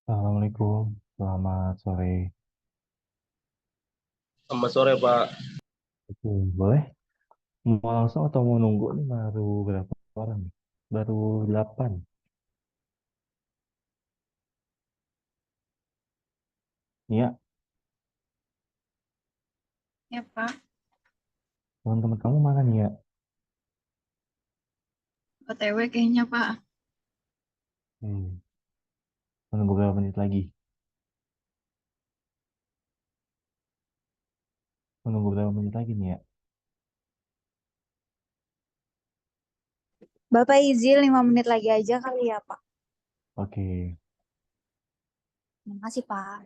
Assalamualaikum, selamat sore. Selamat sore, Pak. Oke, boleh? Mau langsung atau mau nunggu nih baru berapa orang nih? Baru 8. Iya, Ya, Pak. teman-teman kamu mana nih ya? OTW kayaknya, Pak. Hmm, menunggu berapa menit lagi? Menunggu berapa menit lagi nih ya? Bapak izin 5 menit lagi aja kali ya, Pak. Oke. Terima kasih, Pak.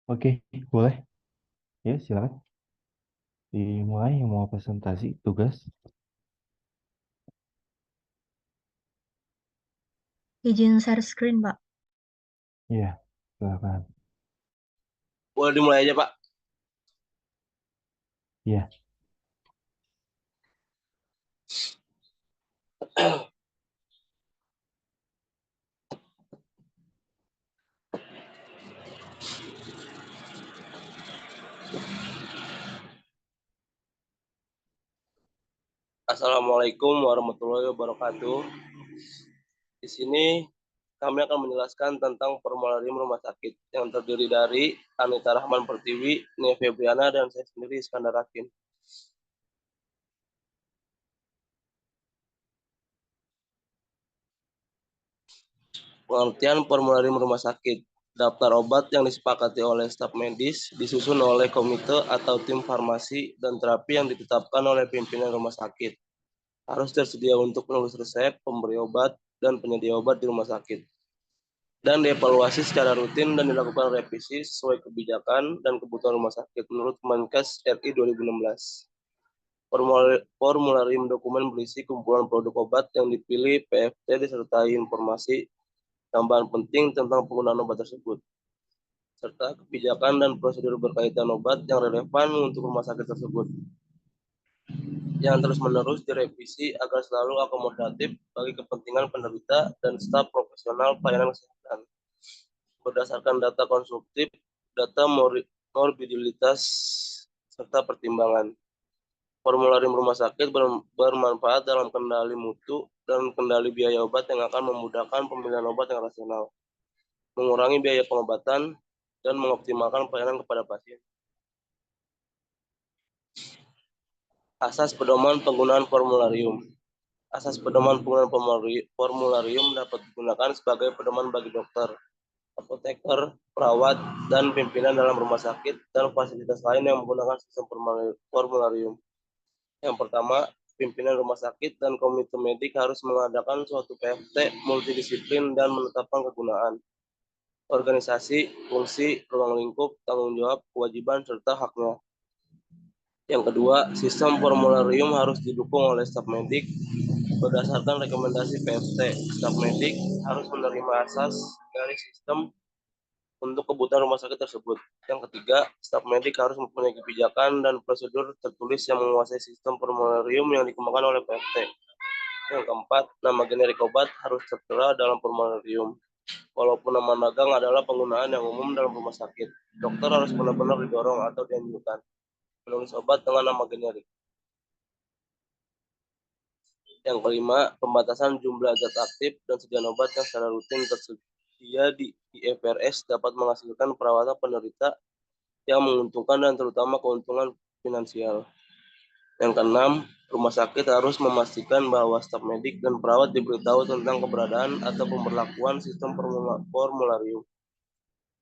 Oke, boleh. Ya, silakan. Dimulai yang mau presentasi tugas. Izin share screen, Pak. Iya, silakan. Boleh dimulai aja, Pak. Iya. Assalamualaikum warahmatullahi wabarakatuh. Di sini kami akan menjelaskan tentang formularium rumah sakit yang terdiri dari Anita Rahman Pertiwi, Nia Febriana, dan saya sendiri Iskandar Hakim. Pengertian formularium rumah sakit. Daftar obat yang disepakati oleh staf medis disusun oleh komite atau tim farmasi dan terapi yang ditetapkan oleh pimpinan rumah sakit. Harus tersedia untuk penulis resep, pemberi obat, dan penyedia obat di rumah sakit. Dan dievaluasi secara rutin dan dilakukan revisi sesuai kebijakan dan kebutuhan rumah sakit menurut Kemenkes RI 2016. Formularium dokumen berisi kumpulan produk obat yang dipilih PFT disertai informasi tambahan penting tentang penggunaan obat tersebut, serta kebijakan dan prosedur berkaitan obat yang relevan untuk rumah sakit tersebut, yang terus-menerus direvisi agar selalu akomodatif bagi kepentingan penderita dan staf profesional pelayanan kesehatan. Berdasarkan data konsumtif, data morbiditas, serta pertimbangan. Formularium rumah sakit bermanfaat dalam kendali mutu dan kendali biaya obat yang akan memudahkan pemilihan obat yang rasional, mengurangi biaya pengobatan, dan mengoptimalkan pelayanan kepada pasien. Asas pedoman penggunaan formularium. Asas pedoman penggunaan formularium dapat digunakan sebagai pedoman bagi dokter, apoteker, perawat, dan pimpinan dalam rumah sakit dan fasilitas lain yang menggunakan sistem formularium. Yang pertama, pimpinan rumah sakit dan komite medik harus mengadakan suatu PFT multidisiplin dan menetapkan kegunaan, organisasi, fungsi, ruang lingkup, tanggung jawab, kewajiban, serta haknya. Yang kedua, sistem formularium harus didukung oleh staf medik berdasarkan rekomendasi PFT. Staf medik harus menerima asas dari sistem untuk kebutuhan rumah sakit tersebut. Yang ketiga, staf medik harus mempunyai kebijakan dan prosedur tertulis yang menguasai sistem formularium yang dikembangkan oleh PFT. Yang keempat, nama generik obat harus tertera dalam formularium. Walaupun nama dagang adalah penggunaan yang umum dalam rumah sakit, dokter harus benar-benar didorong atau dianjurkan menulis obat dengan nama generik. Yang kelima, pembatasan jumlah zat aktif dan sediaan obat yang secara rutin tersedia di IFRS dapat menghasilkan perawatan penderita yang menguntungkan dan terutama keuntungan finansial. Yang keenam, rumah sakit harus memastikan bahwa staf medik dan perawat diberitahu tentang keberadaan atau pemberlakuan sistem formularium.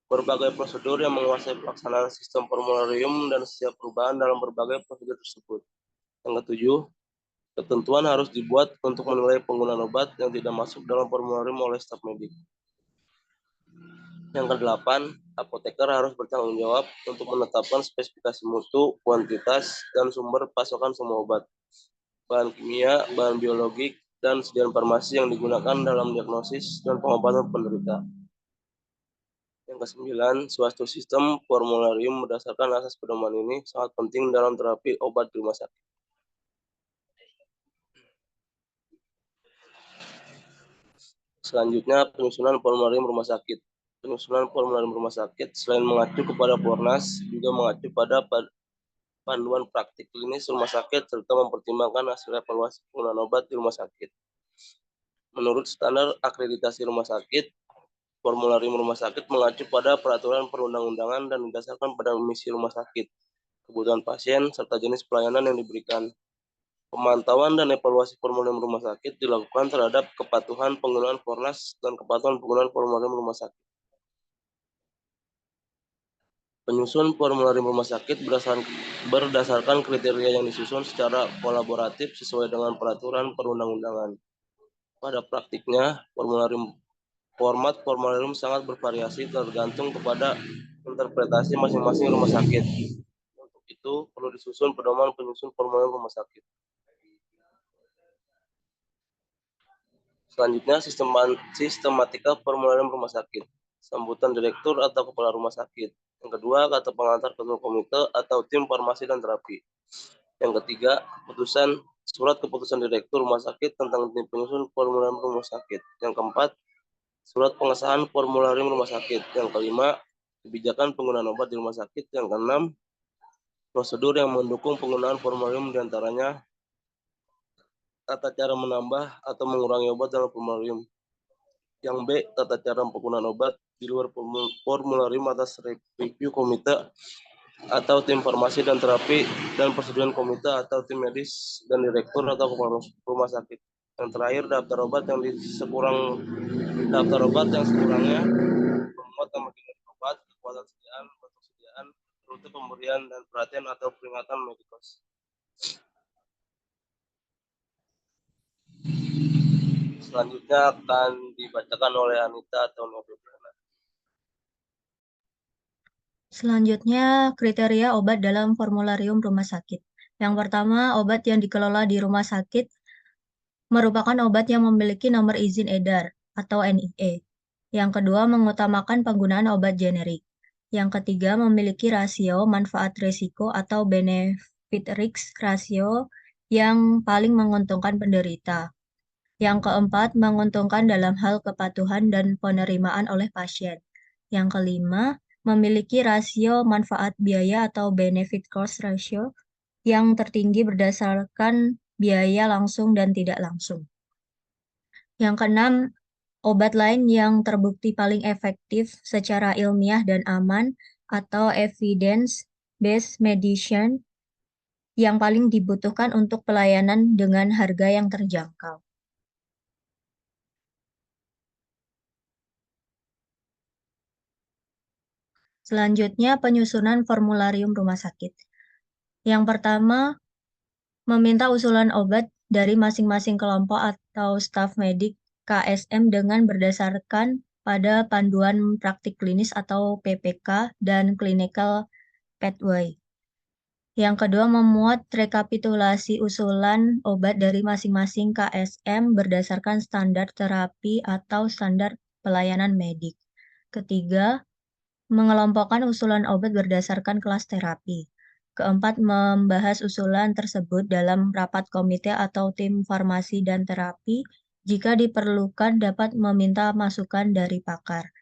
Berbagai prosedur yang menguasai pelaksanaan sistem formularium dan setiap perubahan dalam berbagai prosedur tersebut. Yang ketujuh, ketentuan harus dibuat untuk menilai penggunaan obat yang tidak masuk dalam formularium oleh staf medik. Yang kedelapan, apoteker harus bertanggung jawab untuk menetapkan spesifikasi mutu, kuantitas, dan sumber pasokan semua obat, bahan kimia, bahan biologik, dan sediaan farmasi yang digunakan dalam diagnosis dan pengobatan penderita. Yang kesembilan, suatu sistem formularium berdasarkan asas pedoman ini sangat penting dalam terapi obat di rumah sakit. Selanjutnya, penyusunan formularium rumah sakit. Penyusunan formularium rumah sakit selain mengacu kepada Fornas, juga mengacu pada panduan praktik klinis rumah sakit serta mempertimbangkan hasil evaluasi penggunaan obat di rumah sakit. Menurut standar akreditasi rumah sakit, formularium rumah sakit mengacu pada peraturan perundang-undangan dan didasarkan pada misi rumah sakit, kebutuhan pasien, serta jenis pelayanan yang diberikan. Pemantauan dan evaluasi formularium rumah sakit dilakukan terhadap kepatuhan penggunaan Fornas dan kepatuhan penggunaan formularium rumah sakit. Penyusun formularium rumah sakit berdasarkan kriteria yang disusun secara kolaboratif sesuai dengan peraturan perundang-undangan. Pada praktiknya, formularium Format formularium sangat bervariasi tergantung kepada interpretasi masing-masing rumah sakit. Untuk itu perlu disusun pedoman penyusun formularium rumah sakit. Selanjutnya, sistematika formularium rumah sakit. Sambutan direktur atau kepala rumah sakit. Yang kedua, kata pengantar ketua komite atau tim farmasi dan terapi. Yang ketiga, surat keputusan direktur rumah sakit tentang tim penyusun formularium rumah sakit. Yang keempat, surat pengesahan formularium rumah sakit. Yang kelima, kebijakan penggunaan obat di rumah sakit. Yang keenam, prosedur yang mendukung penggunaan formularium diantaranya tata cara menambah atau mengurangi obat dalam formularium. Yang B, tata cara penggunaan obat di luar formularium atas review komite atau tim farmasi dan terapi dan persetujuan komite atau tim medis dan direktur atau kepala rumah sakit. Yang terakhir, daftar obat yang sekurangnya memuat nama jenis obat, kekuatan sediaan, ketersediaan, rute pemberian dan perhatian atau peringatan medikos. Selanjutnya akan dibacakan oleh Anita atau Novena. Selanjutnya, kriteria obat dalam formularium rumah sakit. Yang pertama, obat yang dikelola di rumah sakit merupakan obat yang memiliki nomor izin edar atau NIE. Yang kedua, mengutamakan penggunaan obat generik. Yang ketiga, memiliki rasio manfaat risiko atau benefit risk ratio yang paling menguntungkan penderita. Yang keempat, menguntungkan dalam hal kepatuhan dan penerimaan oleh pasien. Yang kelima, memiliki rasio manfaat biaya atau benefit cost ratio yang tertinggi berdasarkan biaya langsung dan tidak langsung. Yang keenam, obat lain yang terbukti paling efektif secara ilmiah dan aman atau evidence-based medicine yang paling dibutuhkan untuk pelayanan dengan harga yang terjangkau. Selanjutnya, penyusunan formularium rumah sakit. Yang pertama, meminta usulan obat dari masing-masing kelompok atau staf medik KSM dengan berdasarkan pada panduan praktik klinis atau PPK dan clinical pathway. Yang kedua, memuat rekapitulasi usulan obat dari masing-masing KSM berdasarkan standar terapi atau standar pelayanan medik. Ketiga, mengelompokkan usulan obat berdasarkan kelas terapi. Keempat, membahas usulan tersebut dalam rapat komite atau tim farmasi dan terapi. Jika diperlukan, dapat meminta masukan dari pakar.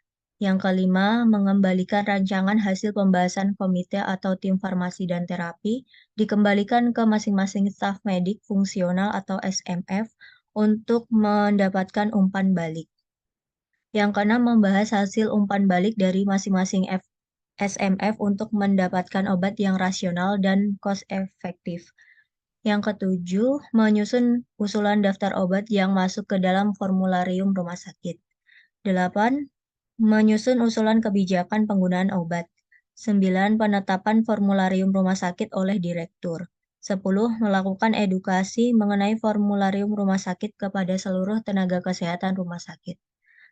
Yang kelima, mengembalikan rancangan hasil pembahasan komite atau tim farmasi dan terapi, dikembalikan ke masing-masing staf medik fungsional atau SMF untuk mendapatkan umpan balik. Yang keenam, membahas hasil umpan balik dari masing-masing SMF untuk mendapatkan obat yang rasional dan cost efektif. Yang ketujuh, menyusun usulan daftar obat yang masuk ke dalam formularium rumah sakit. 8. Menyusun usulan kebijakan penggunaan obat. 9. Penetapan formularium rumah sakit oleh direktur. 10. Melakukan edukasi mengenai formularium rumah sakit kepada seluruh tenaga kesehatan rumah sakit.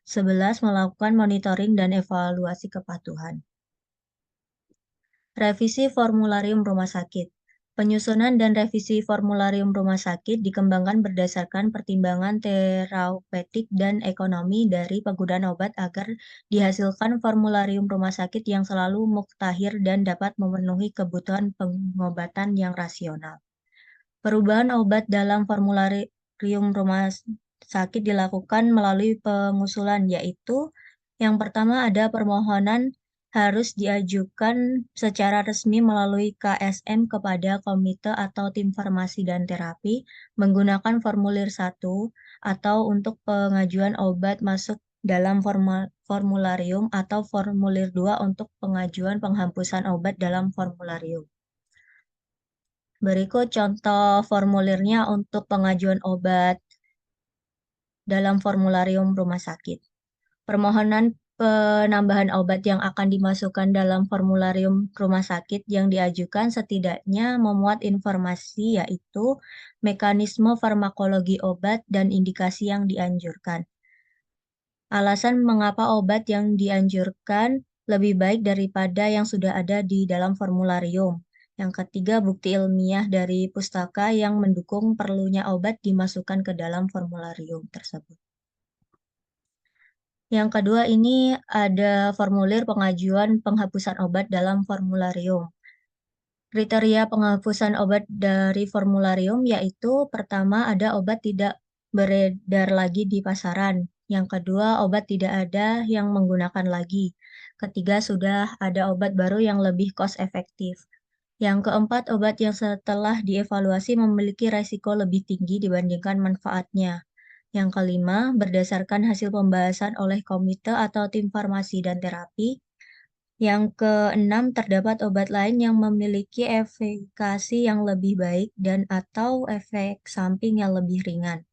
11. Melakukan monitoring dan evaluasi kepatuhan. Revisi formularium rumah sakit. Penyusunan dan revisi formularium rumah sakit dikembangkan berdasarkan pertimbangan terapeutik dan ekonomi dari penggunaan obat agar dihasilkan formularium rumah sakit yang selalu muktahir dan dapat memenuhi kebutuhan pengobatan yang rasional. Perubahan obat dalam formularium rumah sakit dilakukan melalui pengusulan, yaitu yang pertama ada permohonan harus diajukan secara resmi melalui KSM kepada komite atau tim farmasi dan terapi menggunakan formulir 1 atau untuk pengajuan obat masuk dalam formularium atau formulir 2 untuk pengajuan penghapusan obat dalam formularium. Berikut contoh formulirnya untuk pengajuan obat dalam formularium rumah sakit. Permohonan penambahan obat yang akan dimasukkan dalam formularium rumah sakit yang diajukan setidaknya memuat informasi yaitu mekanisme farmakologi obat dan indikasi yang dianjurkan. Alasan mengapa obat yang dianjurkan lebih baik daripada yang sudah ada di dalam formularium. Yang ketiga, bukti ilmiah dari pustaka yang mendukung perlunya obat dimasukkan ke dalam formularium tersebut. Yang kedua, ini ada formulir pengajuan penghapusan obat dalam formularium. Kriteria penghapusan obat dari formularium yaitu pertama, ada obat tidak beredar lagi di pasaran. Yang kedua, obat tidak ada yang menggunakan lagi. Ketiga, sudah ada obat baru yang lebih cost efektif. Yang keempat, obat yang setelah dievaluasi memiliki resiko lebih tinggi dibandingkan manfaatnya. Yang kelima, berdasarkan hasil pembahasan oleh komite atau tim farmasi dan terapi. Yang keenam, terdapat obat lain yang memiliki efikasi yang lebih baik dan atau efek samping yang lebih ringan.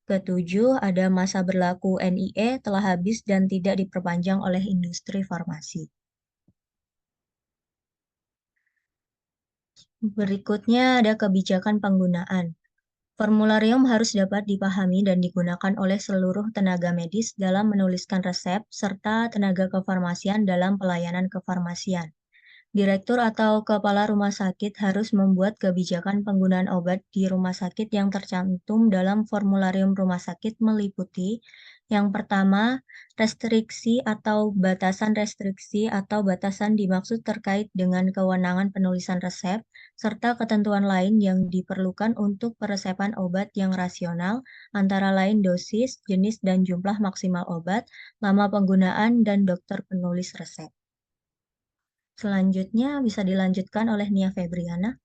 Ketujuh, ada masa berlaku NIE telah habis dan tidak diperpanjang oleh industri farmasi. Berikutnya ada kebijakan penggunaan. Formularium harus dapat dipahami dan digunakan oleh seluruh tenaga medis dalam menuliskan resep serta tenaga kefarmasian dalam pelayanan kefarmasian. Direktur atau kepala rumah sakit harus membuat kebijakan penggunaan obat di rumah sakit yang tercantum dalam formularium rumah sakit meliputi yang pertama, restriksi atau batasan dimaksud terkait dengan kewenangan penulisan resep, serta ketentuan lain yang diperlukan untuk peresepan obat yang rasional, antara lain dosis, jenis dan jumlah maksimal obat, lama penggunaan, dan dokter penulis resep. Selanjutnya bisa dilanjutkan oleh Nia Febriana.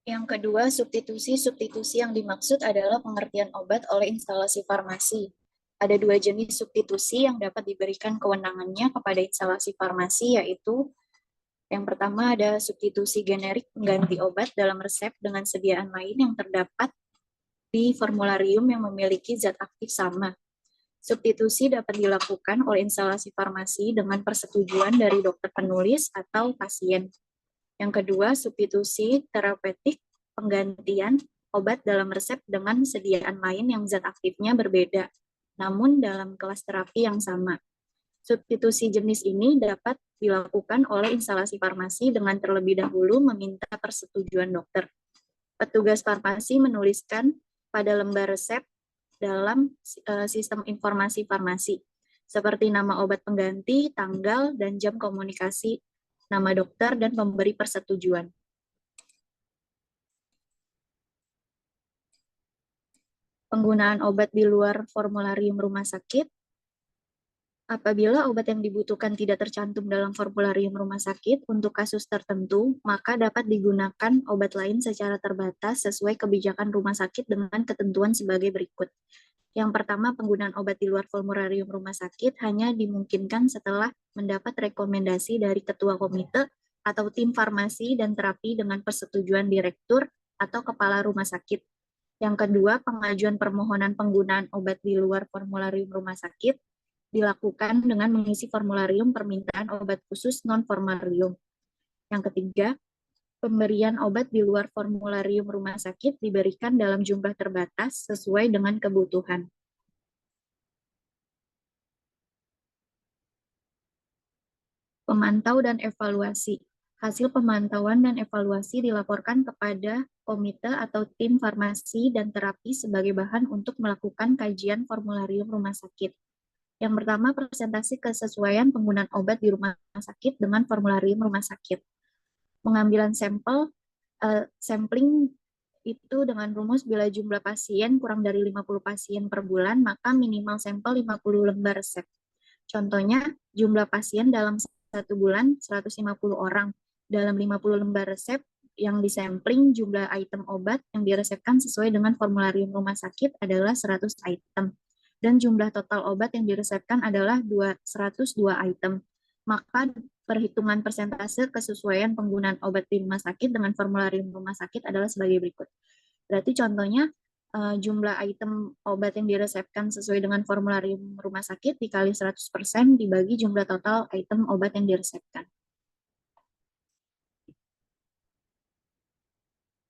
Yang kedua, substitusi yang dimaksud adalah pengertian obat oleh instalasi farmasi. Ada dua jenis substitusi yang dapat diberikan kewenangannya kepada instalasi farmasi, yaitu yang pertama ada substitusi generik pengganti obat dalam resep dengan sediaan lain yang terdapat di formularium yang memiliki zat aktif sama. Substitusi dapat dilakukan oleh instalasi farmasi dengan persetujuan dari dokter penulis atau pasien. Yang kedua, substitusi terapeutik penggantian obat dalam resep dengan sediaan lain yang zat aktifnya berbeda, namun dalam kelas terapi yang sama. Substitusi jenis ini dapat dilakukan oleh instalasi farmasi dengan terlebih dahulu meminta persetujuan dokter. Petugas farmasi menuliskan pada lembar resep dalam sistem informasi farmasi, seperti nama obat pengganti, tanggal, dan jam komunikasi, nama dokter, dan pemberi persetujuan. Penggunaan obat di luar formularium rumah sakit. Apabila obat yang dibutuhkan tidak tercantum dalam formularium rumah sakit untuk kasus tertentu, maka dapat digunakan obat lain secara terbatas sesuai kebijakan rumah sakit dengan ketentuan sebagai berikut. Yang pertama, penggunaan obat di luar formularium rumah sakit hanya dimungkinkan setelah mendapat rekomendasi dari ketua komite atau tim farmasi dan terapi dengan persetujuan direktur atau kepala rumah sakit. Yang kedua, pengajuan permohonan penggunaan obat di luar formularium rumah sakit dilakukan dengan mengisi formularium permintaan obat khusus non-formularium. Yang ketiga, pemberian obat di luar formularium rumah sakit diberikan dalam jumlah terbatas sesuai dengan kebutuhan. Pemantau dan evaluasi. Hasil pemantauan dan evaluasi dilaporkan kepada komite atau tim farmasi dan terapi sebagai bahan untuk melakukan kajian formularium rumah sakit. Yang pertama, presentasi kesesuaian penggunaan obat di rumah sakit dengan formularium rumah sakit. Pengambilan sampling itu dengan rumus bila jumlah pasien kurang dari 50 pasien per bulan, maka minimal sampel 50 lembar resep. Contohnya, jumlah pasien dalam satu bulan 150 orang. Dalam 50 lembar resep yang disampling, jumlah item obat yang diresepkan sesuai dengan formularium rumah sakit adalah 100 item. Dan jumlah total obat yang diresepkan adalah 102 item. Maka perhitungan persentase kesesuaian penggunaan obat di rumah sakit dengan formularium rumah sakit adalah sebagai berikut. Berarti contohnya jumlah item obat yang diresepkan sesuai dengan formularium rumah sakit dikali 100% dibagi jumlah total item obat yang diresepkan.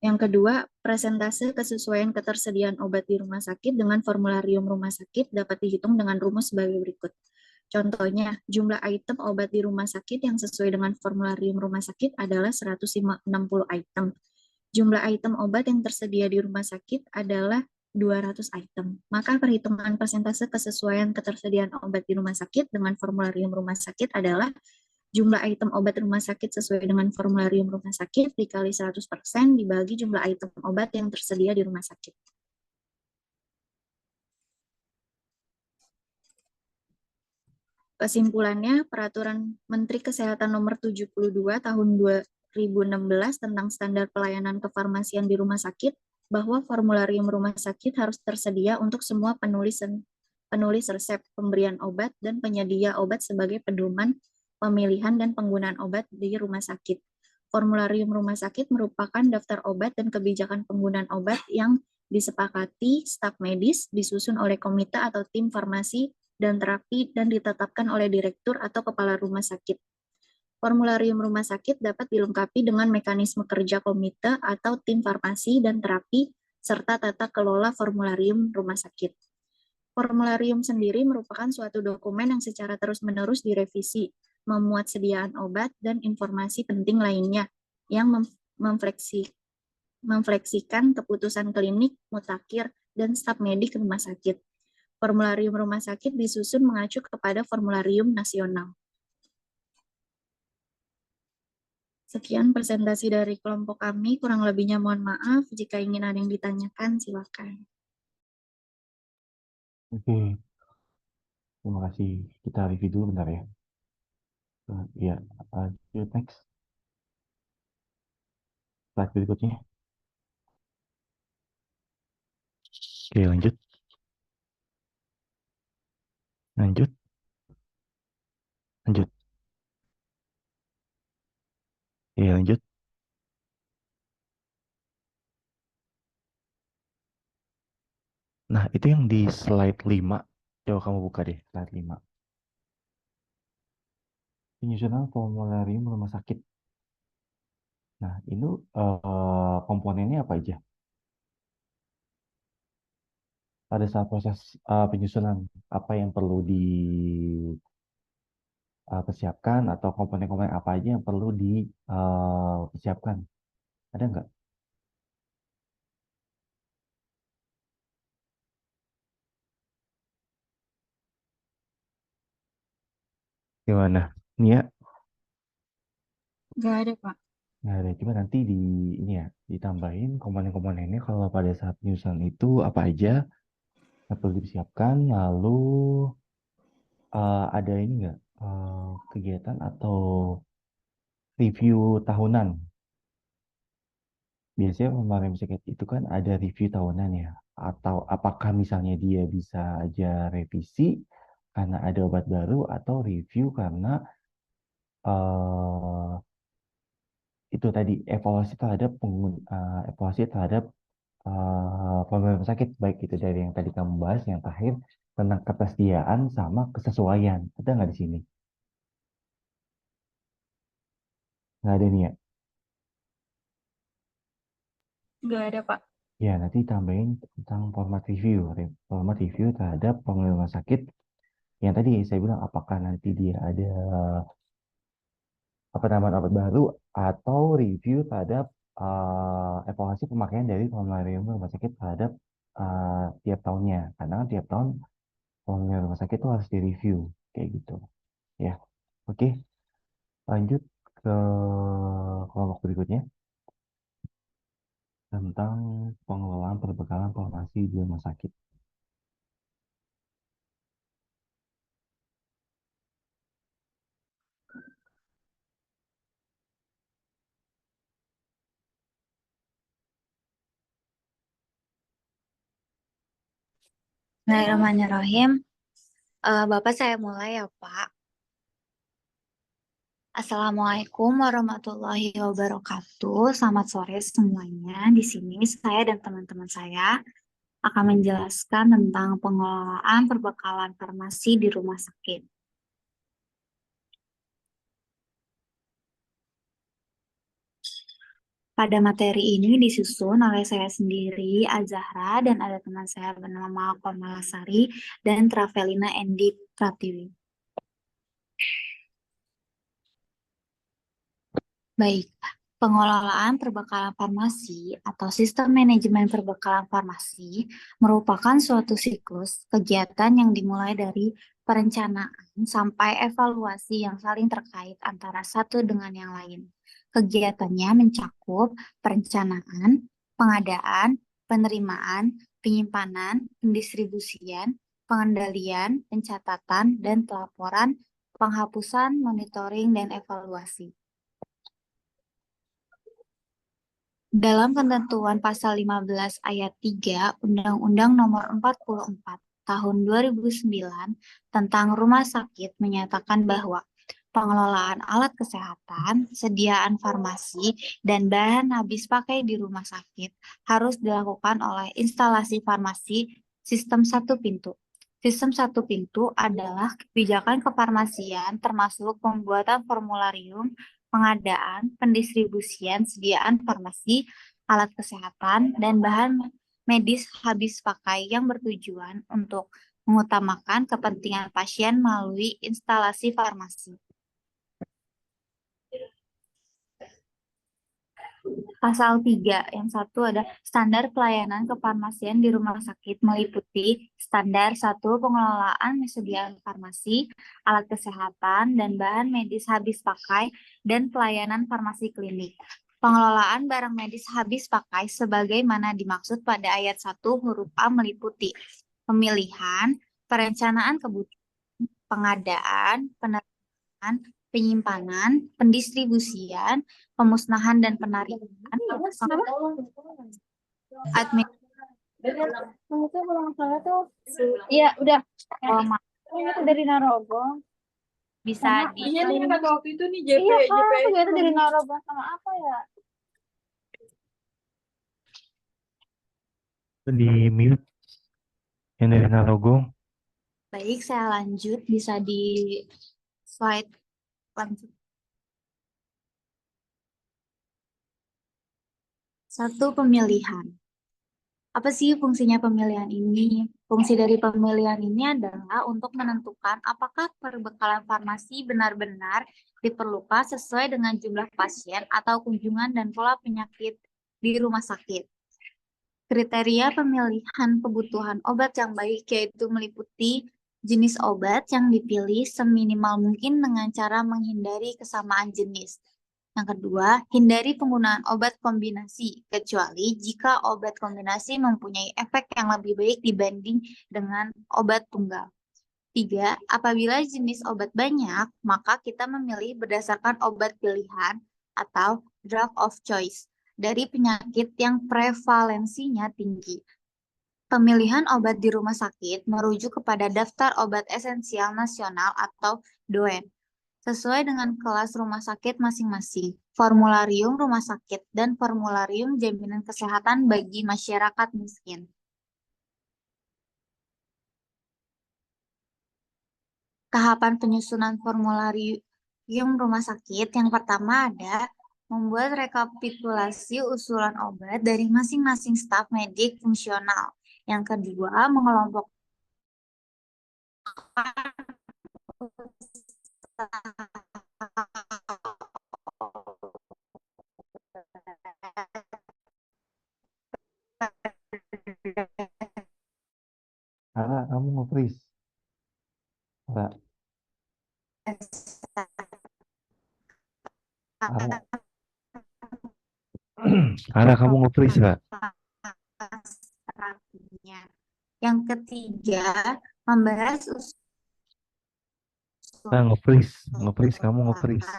Yang kedua, presentase kesesuaian ketersediaan obat di rumah sakit dengan formularium rumah sakit dapat dihitung dengan rumus sebagai berikut. Contohnya, jumlah item obat di rumah sakit yang sesuai dengan formularium rumah sakit adalah 160 item. Jumlah item obat yang tersedia di rumah sakit adalah 200 item. Maka perhitungan persentase kesesuaian ketersediaan obat di rumah sakit dengan formularium rumah sakit adalah jumlah item obat rumah sakit sesuai dengan formularium rumah sakit dikali 100% dibagi jumlah item obat yang tersedia di rumah sakit. Kesimpulannya, Peraturan Menteri Kesehatan Nomor 72 Tahun 2016 tentang standar pelayanan kefarmasian di rumah sakit bahwa formularium rumah sakit harus tersedia untuk semua penulis resep, pemberian obat, dan penyedia obat sebagai pedoman pemilihan dan penggunaan obat di rumah sakit. Formularium rumah sakit merupakan daftar obat dan kebijakan penggunaan obat yang disepakati staf medis, disusun oleh komite atau tim farmasi dan terapi, dan ditetapkan oleh direktur atau kepala rumah sakit. Formularium rumah sakit dapat dilengkapi dengan mekanisme kerja komite atau tim farmasi dan terapi, serta tata kelola formularium rumah sakit. Formularium sendiri merupakan suatu dokumen yang secara terus-menerus direvisi, memuat sediaan obat dan informasi penting lainnya yang memfleksikan keputusan klinik, mutakhir, dan staf medik rumah sakit. Formularium rumah sakit disusun mengacu kepada formularium nasional. Sekian presentasi dari kelompok kami, kurang lebihnya mohon maaf. Jika ingin ada yang ditanyakan, silakan. Oke, terima kasih. Kita review dulu bentar ya. Ya, next. Slide berikutnya. Oke, lanjut. Lanjut. Lanjut. Oke, lanjut. Nah, itu yang di slide 5. Coba kamu buka deh, slide 5. Penyusunan formularium rumah sakit. Nah, itu komponennya apa aja? Pada saat proses penyusunan, apa yang perlu dipersiapkan atau komponen-komponen apa aja yang perlu dipersiapkan? Ada nggak? Gimana? Nia? Nggak ada, Pak. Nggak ada. Coba nanti ini ya, ditambahin komponen-komponennya kalau pada saat penyusunan itu apa aja yang perlu dipersiapkan, lalu ada ini nggak kegiatan atau review tahunan. Biasanya kemarin sakit itu kan ada review tahunan ya. Atau apakah misalnya dia bisa aja revisi karena ada obat baru atau review karena eh itu tadi evaluasi terhadap program rumah sakit, baik itu dari yang tadi kamu bahas yang terakhir tentang ketersediaan sama kesesuaian. Ada nggak di sini? Nggak ada nih ya. Nggak ada, Pak. Ya, nanti tambahin tentang format review. Format review terhadap pengelola rumah sakit. Yang tadi saya bilang, apakah nanti dia ada penambahan obat baru atau review terhadap evaluasi pemakaian dari formularium rumah sakit terhadap tiap tahunnya. Karena kan tiap tahun formularium rumah sakit itu harus direview. Kayak gitu. Ya, oke. Lanjut ke kelompok berikutnya. Tentang pengelolaan perbekalan farmasi di rumah sakit. Bismillahirrahmanirrahim. Bapak saya mulai ya, Pak. Assalamualaikum warahmatullahi wabarakatuh. Selamat sore semuanya. Di sini saya dan teman-teman saya akan menjelaskan tentang pengelolaan perbekalan farmasi di rumah sakit. Pada materi ini disusun oleh saya sendiri, Azahra, dan ada teman saya bernama Malcolm Malasari dan Travelina Endi Pratiwi. Baik, pengelolaan perbekalan farmasi atau sistem manajemen perbekalan farmasi merupakan suatu siklus kegiatan yang dimulai dari perencanaan sampai evaluasi yang saling terkait antara satu dengan yang lain. Kegiatannya mencakup perencanaan, pengadaan, penerimaan, penyimpanan, pendistribusian, pengendalian, pencatatan, dan pelaporan, penghapusan, monitoring, dan evaluasi. Dalam ketentuan pasal 15 ayat 3 Undang-Undang Nomor 44 Tahun 2009 tentang rumah sakit menyatakan bahwa pengelolaan alat kesehatan, sediaan farmasi, dan bahan habis pakai di rumah sakit harus dilakukan oleh instalasi farmasi sistem satu pintu. Sistem satu pintu adalah kebijakan kefarmasian termasuk pembuatan formularium, pengadaan, pendistribusian, sediaan farmasi, alat kesehatan, dan bahan medis habis pakai yang bertujuan untuk mengutamakan kepentingan pasien melalui instalasi farmasi. Pasal 3, yang satu ada standar pelayanan kefarmasian di rumah sakit meliputi standar 1 pengelolaan persediaan farmasi, alat kesehatan, dan bahan medis habis pakai, dan pelayanan farmasi klinik. Pengelolaan barang medis habis pakai sebagaimana dimaksud pada ayat 1 huruf A meliputi pemilihan, perencanaan kebutuhan, pengadaan, penerimaan, penyimpanan, pendistribusian, pemusnahan dan penarikan, admin, Iya, udah. keuangan Ini tuh dari Narogo. bisa Iya nih di kata waktu itu nih JP. Iya kan, aku juga dari Narogo sama apa ya? Di mute yang dari Narogong. baik. Saya lanjut, bisa di slide lanjut. 1 pemilihan. Apa sih fungsinya pemilihan ini? Fungsi dari pemilihan ini adalah untuk menentukan apakah perbekalan farmasi benar-benar diperlukan sesuai dengan jumlah pasien atau kunjungan dan pola penyakit di rumah sakit. Kriteria pemilihan kebutuhan obat yang baik yaitu meliputi jenis obat yang dipilih seminimal mungkin dengan cara menghindari kesamaan jenis. Yang kedua, hindari penggunaan obat kombinasi, kecuali jika obat kombinasi mempunyai efek yang lebih baik dibanding dengan obat tunggal. 3, apabila jenis obat banyak, maka kita memilih berdasarkan obat pilihan atau drug of choice dari penyakit yang prevalensinya tinggi. Pemilihan obat di rumah sakit merujuk kepada Daftar Obat Esensial Nasional atau DOEN sesuai dengan kelas rumah sakit masing-masing, formularium rumah sakit, dan formularium jaminan kesehatan bagi masyarakat miskin. Tahapan penyusunan formularium rumah sakit yang pertama ada membuat rekapitulasi usulan obat dari masing-masing staf medik fungsional. Yang kedua, mengelompokkan Ara, kamu nge-freeze. Ara, Ara, Ara, kamu nge-freeze nggak? strateginya. Yang ketiga, membahas Nah, nge-freeze, kamu nge-freeze.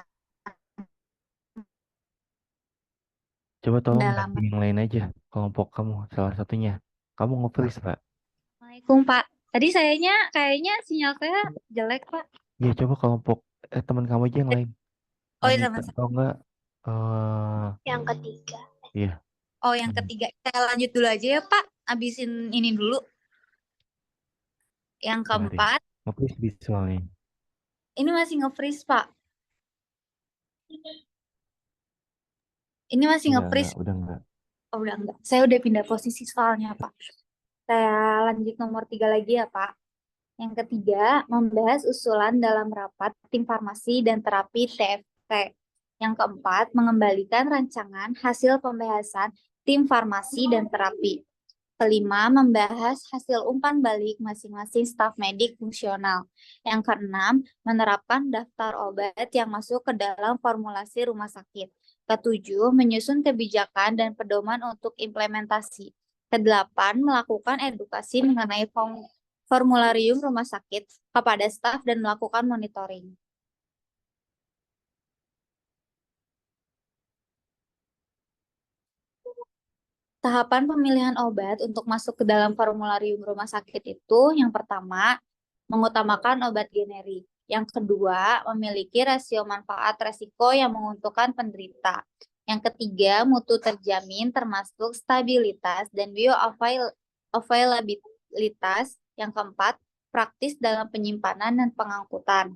Coba tolong dalam. ganti yang lain aja, kelompok kamu salah satunya. Kamu nge-freeze, Pak. Assalamualaikum Pak. Tadi kayaknya sinyal saya jelek Pak. Iya, coba kelompok teman kamu aja yang lain. Oh iya Anita, sama. atau enggak? Yang ketiga. Iya. Oh yang ketiga. Saya lanjut dulu aja ya Pak. Abisin ini dulu. Yang Mari. keempat. Nge-freeze visualnya. Ini masih nge-freeze Pak. Ini masih nge-freeze. Udah enggak. Oh, udah enggak. Saya udah pindah posisi soalnya, Pak. Saya lanjut nomor 3 lagi ya, Pak. Yang ketiga, membahas usulan dalam rapat tim farmasi dan terapi TFT. Yang keempat, mengembalikan rancangan hasil pembahasan tim farmasi dan terapi. Kelima, membahas hasil umpan balik masing-masing staf medik fungsional. Yang keenam, menerapkan daftar obat yang masuk ke dalam formulasi rumah sakit. Ketujuh, menyusun kebijakan dan pedoman untuk implementasi. Kedelapan, melakukan edukasi mengenai formularium rumah sakit kepada staf dan melakukan monitoring. Tahapan pemilihan obat untuk masuk ke dalam formularium rumah sakit itu yang pertama, mengutamakan obat generik. Yang kedua, memiliki rasio manfaat resiko yang menguntungkan penderita. Yang ketiga, mutu terjamin termasuk stabilitas dan bioavailabilitas. Yang keempat, praktis dalam penyimpanan dan pengangkutan.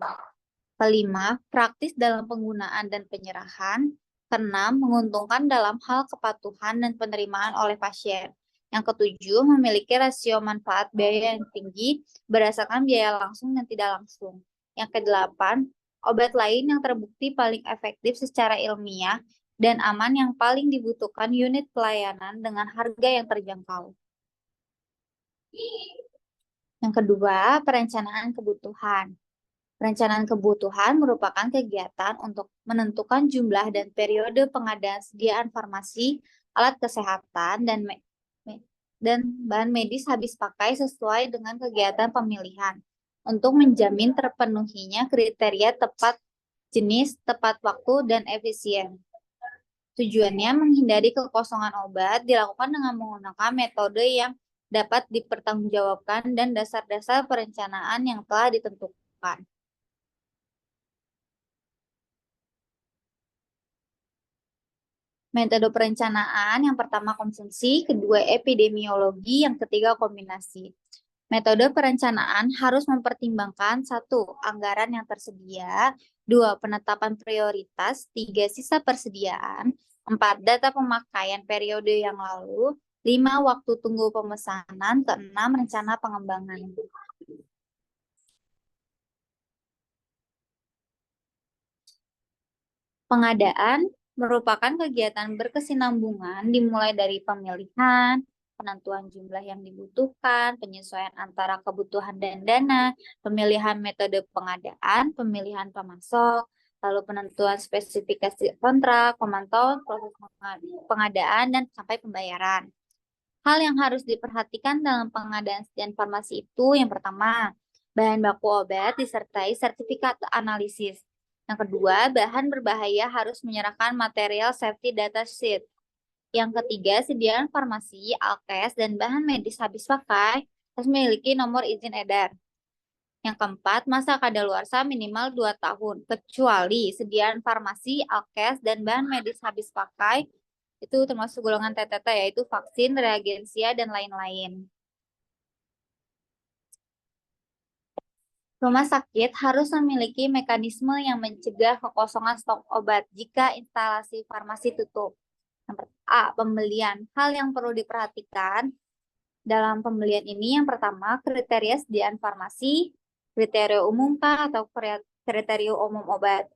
Kelima, praktis dalam penggunaan dan penyerahan. Keenam, menguntungkan dalam hal kepatuhan dan penerimaan oleh pasien. Yang ketujuh, memiliki rasio manfaat biaya yang tinggi berdasarkan biaya langsung dan tidak langsung. Yang kedelapan, obat lain yang terbukti paling efektif secara ilmiah dan aman yang paling dibutuhkan unit pelayanan dengan harga yang terjangkau. Yang kedua, perencanaan kebutuhan. Perencanaan kebutuhan merupakan kegiatan untuk menentukan jumlah dan periode pengadaan sediaan farmasi, alat kesehatan, dan bahan medis habis pakai sesuai dengan kegiatan pemilihan untuk menjamin terpenuhinya kriteria tepat jenis, tepat waktu, dan efisien. Tujuannya menghindari kekosongan obat dilakukan dengan menggunakan metode yang dapat dipertanggungjawabkan dan dasar-dasar perencanaan yang telah ditentukan. Metode perencanaan yang pertama konsumsi, kedua epidemiologi, yang ketiga kombinasi. Metode perencanaan harus mempertimbangkan 1. Anggaran yang tersedia, 2. Penetapan prioritas, 3. Sisa persediaan, 4. Data pemakaian periode yang lalu, 5. Waktu tunggu pemesanan, ke-6. Rencana pengembangan. Pengadaan merupakan kegiatan berkesinambungan dimulai dari pemilihan, penentuan jumlah yang dibutuhkan, penyesuaian antara kebutuhan dan dana, pemilihan metode pengadaan, pemilihan pemasok, lalu penentuan spesifikasi kontrak, pemantauan proses pengadaan, dan sampai pembayaran. Hal yang harus diperhatikan dalam pengadaan sediaan farmasi itu yang pertama, bahan baku obat disertai sertifikat analisis. Yang kedua, bahan berbahaya harus menyerahkan material safety data sheet. Yang ketiga, sediaan farmasi, alkes, dan bahan medis habis pakai harus memiliki nomor izin edar. Yang keempat, masa kadaluarsa minimal 2 tahun, kecuali sediaan farmasi, alkes, dan bahan medis habis pakai itu termasuk golongan TTT, yaitu vaksin, reagensia, dan lain-lain. Rumah sakit harus memiliki mekanisme yang mencegah kekosongan stok obat jika instalasi farmasi tutup. A. Pembelian. Hal yang perlu diperhatikan dalam pembelian ini yang pertama, kriteria sediaan farmasi, kriteria umum kah atau kriteria umum obat.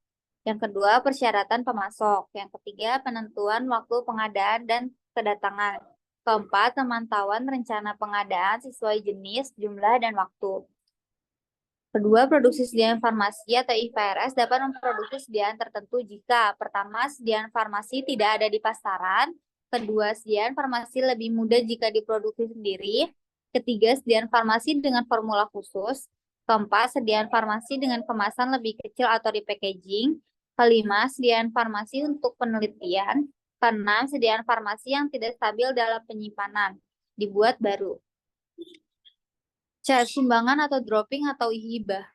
Yang kedua, persyaratan pemasok. Yang ketiga, penentuan waktu pengadaan dan kedatangan. Keempat, pemantauan rencana pengadaan sesuai jenis, jumlah, dan waktu. Kedua, produksi sediaan farmasi atau IVRS dapat memproduksi sediaan tertentu jika pertama, sediaan farmasi tidak ada di pasaran. Kedua, sediaan farmasi lebih mudah jika diproduksi sendiri. Ketiga, sediaan farmasi dengan formula khusus. Keempat, sediaan farmasi dengan kemasan lebih kecil atau di packaging. Kelima, sediaan farmasi untuk penelitian. Keenam, sediaan farmasi yang tidak stabil dalam penyimpanan, dibuat baru. Sumbangan atau dropping atau hibah.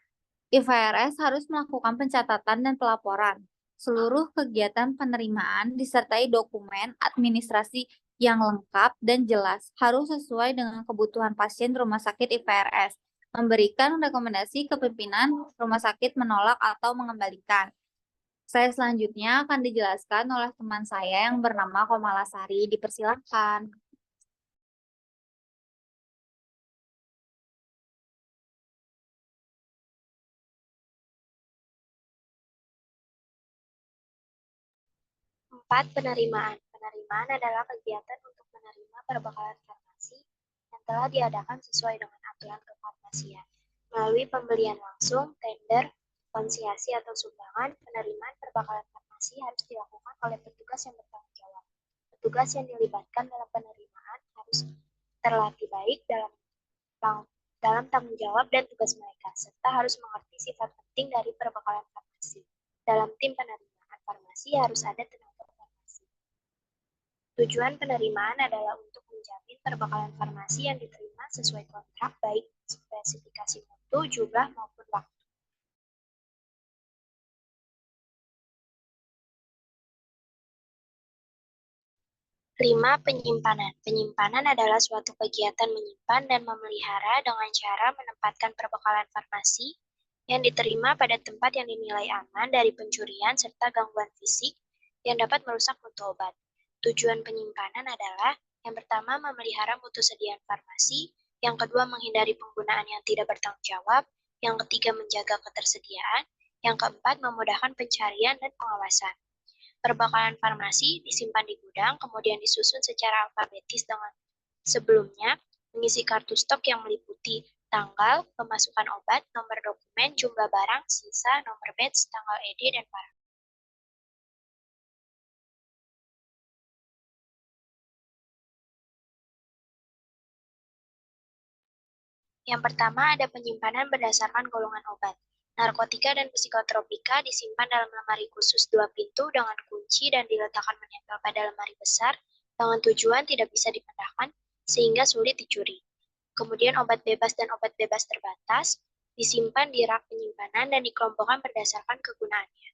IVRS harus melakukan pencatatan dan pelaporan. Seluruh kegiatan penerimaan disertai dokumen administrasi yang lengkap dan jelas harus sesuai dengan kebutuhan pasien rumah sakit IVRS. Memberikan rekomendasi ke pimpinan rumah sakit menolak atau mengembalikan. Saya selanjutnya akan dijelaskan oleh teman saya yang bernama Komalasari. Dipersilahkan. Empat, penerimaan. Penerimaan adalah kegiatan untuk menerima perbekalan farmasi yang telah diadakan sesuai dengan aturan kefarmasian. Melalui pembelian langsung, tender, konsiasi atau sumbangan, penerimaan perbekalan farmasi harus dilakukan oleh petugas yang bertanggung jawab. Petugas yang dilibatkan dalam penerimaan harus terlatih baik dalam tanggung jawab dan tugas mereka, serta harus mengerti sifat penting dari perbekalan farmasi. Dalam tim penerimaan farmasi harus ada tenaga farmasi. Tujuan penerimaan adalah untuk menjamin perbekalan farmasi yang diterima sesuai kontrak, baik spesifikasi mutu, jumlah, maupun waktu. 5. Penyimpanan. Penyimpanan adalah suatu kegiatan menyimpan dan memelihara dengan cara menempatkan perbekalan farmasi yang diterima pada tempat yang dinilai aman dari pencurian serta gangguan fisik yang dapat merusak mutu obat. Tujuan penyimpanan adalah yang pertama memelihara mutu sediaan farmasi, yang kedua menghindari penggunaan yang tidak bertanggung jawab, yang ketiga menjaga ketersediaan, yang keempat memudahkan pencarian dan pengawasan. Perbekalan farmasi disimpan di gudang, kemudian disusun secara alfabetis dengan sebelumnya, mengisi kartu stok yang meliputi tanggal, pemasukan obat, nomor dokumen, jumlah barang, sisa, nomor batch, tanggal ED, dan barang. Yang pertama ada penyimpanan berdasarkan golongan obat. Narkotika dan psikotropika disimpan dalam lemari khusus 2 pintu dengan kunci dan diletakkan menempel pada lemari besar dengan tujuan tidak bisa dipindahkan sehingga sulit dicuri. Kemudian obat bebas dan obat bebas terbatas disimpan di rak penyimpanan dan dikelompokkan berdasarkan kegunaannya.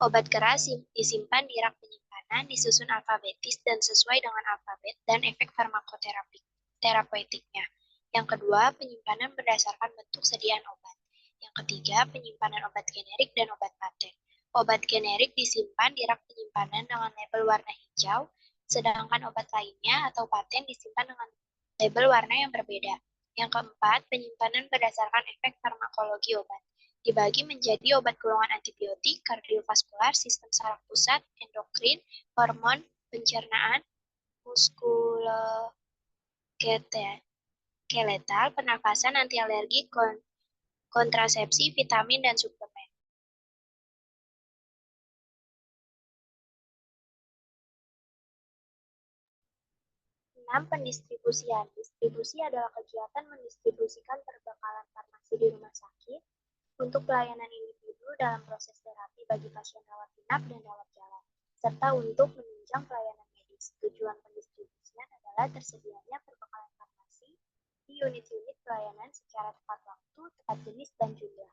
Obat keras disimpan di rak penyimpanan disusun alfabetis dan sesuai dengan alfabet dan efek farmakoterapeutiknya. Yang kedua, penyimpanan berdasarkan bentuk sediaan obat. Yang ketiga, penyimpanan obat generik dan obat paten. Obat generik disimpan di rak penyimpanan dengan label warna hijau, sedangkan obat lainnya atau paten disimpan dengan label warna yang berbeda. Yang keempat, penyimpanan berdasarkan efek farmakologi obat. Dibagi menjadi obat golongan antibiotik, kardiovaskular, sistem saraf pusat, endokrin, hormon, pencernaan, muskuloskeletal, pernafasan, anti alergi, kontrasepsi, vitamin, dan suplemen. Pendistribusian. Distribusi adalah kegiatan mendistribusikan perbekalan farmasi di rumah sakit untuk pelayanan individu dalam proses terapi bagi pasien rawat inap dan rawat jalan, serta untuk menunjang pelayanan medis. Tujuan pendistribusian adalah tersedianya perbekalan farmasi di unit-unit pelayanan secara tepat waktu, tepat jenis, dan jumlah.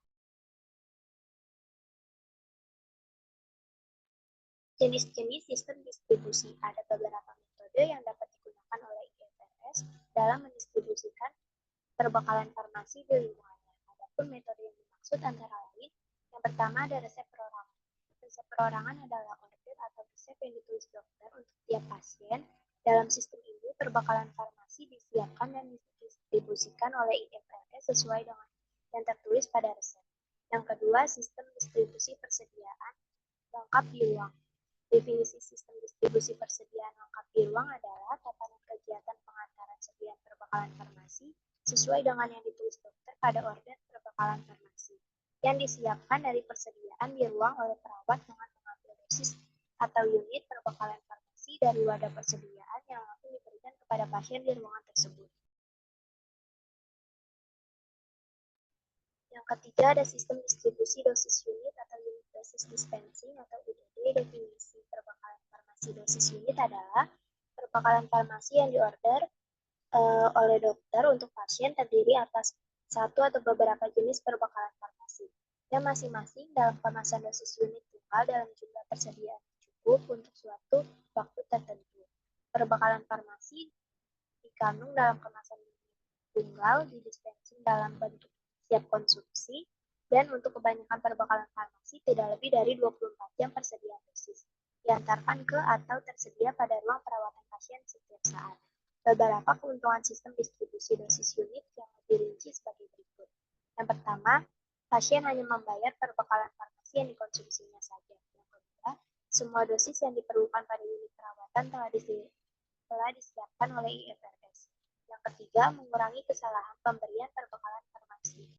Jenis-jenis sistem distribusi. Ada beberapa metode yang dapat digunakan oleh IFRS dalam mendistribusikan perbekalan farmasi di lingkungannya. Adapun metode yang dimaksud antara lain, yang pertama ada resep perorangan. Resep perorangan adalah order atau resep yang ditulis dokter untuk tiap pasien. Dalam sistem ini, perbekalan farmasi disiapkan dan didistribusikan oleh IFRS sesuai dengan yang tertulis pada resep. Yang kedua, sistem distribusi persediaan lengkap di ruang. Definisi sistem distribusi persediaan lengkap di ruang adalah tatanan kegiatan pengantaran sediaan perbekalan farmasi sesuai dengan yang ditulis dokter pada order perbekalan farmasi yang disiapkan dari persediaan di ruang oleh perawat dengan mengambil dosis atau unit perbekalan farmasi dari wadah persediaan yang langsung diberikan kepada pasien di ruangan tersebut. Yang ketiga ada sistem distribusi dosis unit atau unit dosis dispensing atau UDD. Definisi perbekalan farmasi dosis unit adalah perbekalan farmasi yang diorder oleh dokter untuk pasien terdiri atas satu atau beberapa jenis perbekalan farmasi yang masing-masing dalam kemasan dosis unit tunggal dalam jumlah persediaan cukup untuk suatu waktu tertentu. Perbekalan farmasi dikandung dalam kemasan unit tunggal, didispensing dalam bentuk siap konsumsi, Dan untuk kebanyakan perbekalan farmasi tidak lebih dari 24 jam persediaan dosis, diantarkan ke atau tersedia pada ruang perawatan pasien setiap saat. Beberapa keuntungan sistem distribusi dosis unit yang lebih rinci sebagai berikut. Yang pertama, pasien hanya membayar perbekalan farmasi yang dikonsumsinya saja. Yang kedua, semua dosis yang diperlukan pada unit perawatan telah disiapkan oleh IFRS. Yang ketiga, mengurangi kesalahan pemberian perbekalan farmasi.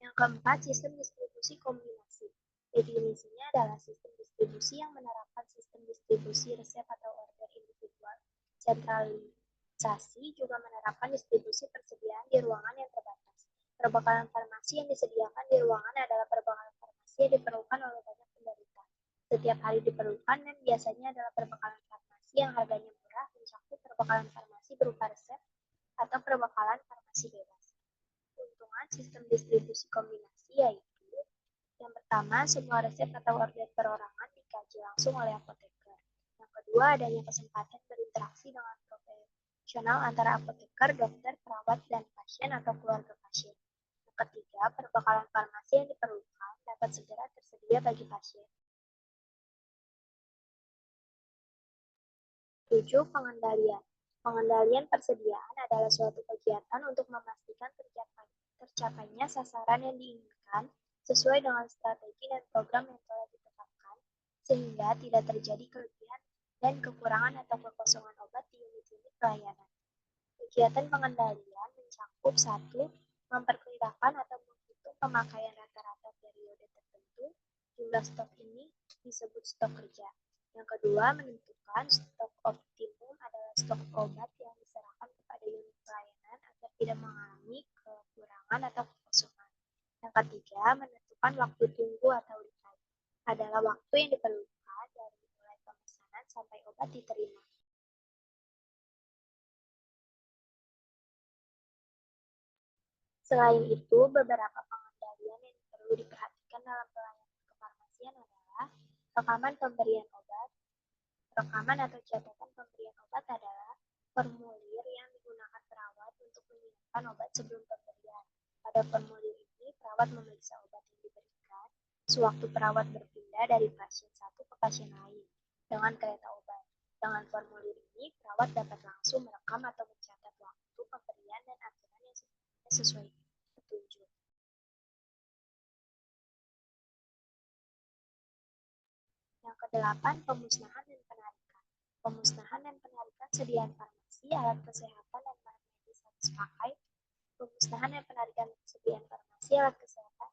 Yang keempat, sistem distribusi kombinasi. Definisinya adalah sistem distribusi yang menerapkan sistem distribusi resep atau order individual. Sentralisasi juga menerapkan distribusi persediaan di ruangan yang terbatas. Perbekalan farmasi yang disediakan di ruangan adalah perbekalan farmasi yang diperlukan oleh banyak penderita. Setiap hari diperlukan dan biasanya adalah perbekalan farmasi yang harganya murah, mencakup perbekalan farmasi berupa resep atau perbekalan farmasi bebas. Keuntungan sistem distribusi kombinasi yaitu yang pertama, semua resep atau order perorangan dikaji langsung oleh apoteker. Yang kedua, adanya kesempatan berinteraksi dengan profesional antara apoteker, dokter, perawat, dan pasien atau keluarga pasien. Yang ketiga, perbekalan farmasi yang diperlukan dapat segera tersedia bagi pasien. 7. Pengendalian. Pengendalian persediaan adalah suatu kegiatan untuk memastikan tercapainya sasaran yang diinginkan sesuai dengan strategi dan program yang telah ditetapkan, sehingga tidak terjadi kelebihan dan kekurangan atau kekosongan obat di unit-unit pelayanan. Kegiatan pengendalian mencakup 1. Memperkirakan atau menghitung pemakaian rata-rata periode tertentu. Jumlah stok ini disebut stok kerja. Yang kedua, menentukan stok optimum adalah stok obat yang diserahkan kepada unit pelayanan agar tidak mengalami kekurangan atau kekosongan. Yang ketiga, menentukan waktu tunggu atau lead time adalah waktu yang diperlukan dari mulai pemesanan sampai obat diterima. Selain itu, beberapa pengendalian yang perlu diperhatikan dalam pelayanan kefarmasian adalah rekaman pemberian obat. Rekaman atau catatan pemberian obat adalah formulir yang digunakan perawat untuk menyiapkan obat sebelum pemberian. Pada formulir ini, perawat memeriksa obat yang diberikan sewaktu perawat berpindah dari pasien satu ke pasien lain dengan kereta obat. Dengan formulir ini, perawat dapat langsung merekam atau mencatat waktu pemberian dan aturan yang sesuai petunjuk. Yang kedelapan, pemusnahan dan penarikan. Pemusnahan dan penarikan sediaan farmasi, alat kesehatan, dan bahan medis habis pakai. Pemusnahan dan penarikan sediaan farmasi, alat kesehatan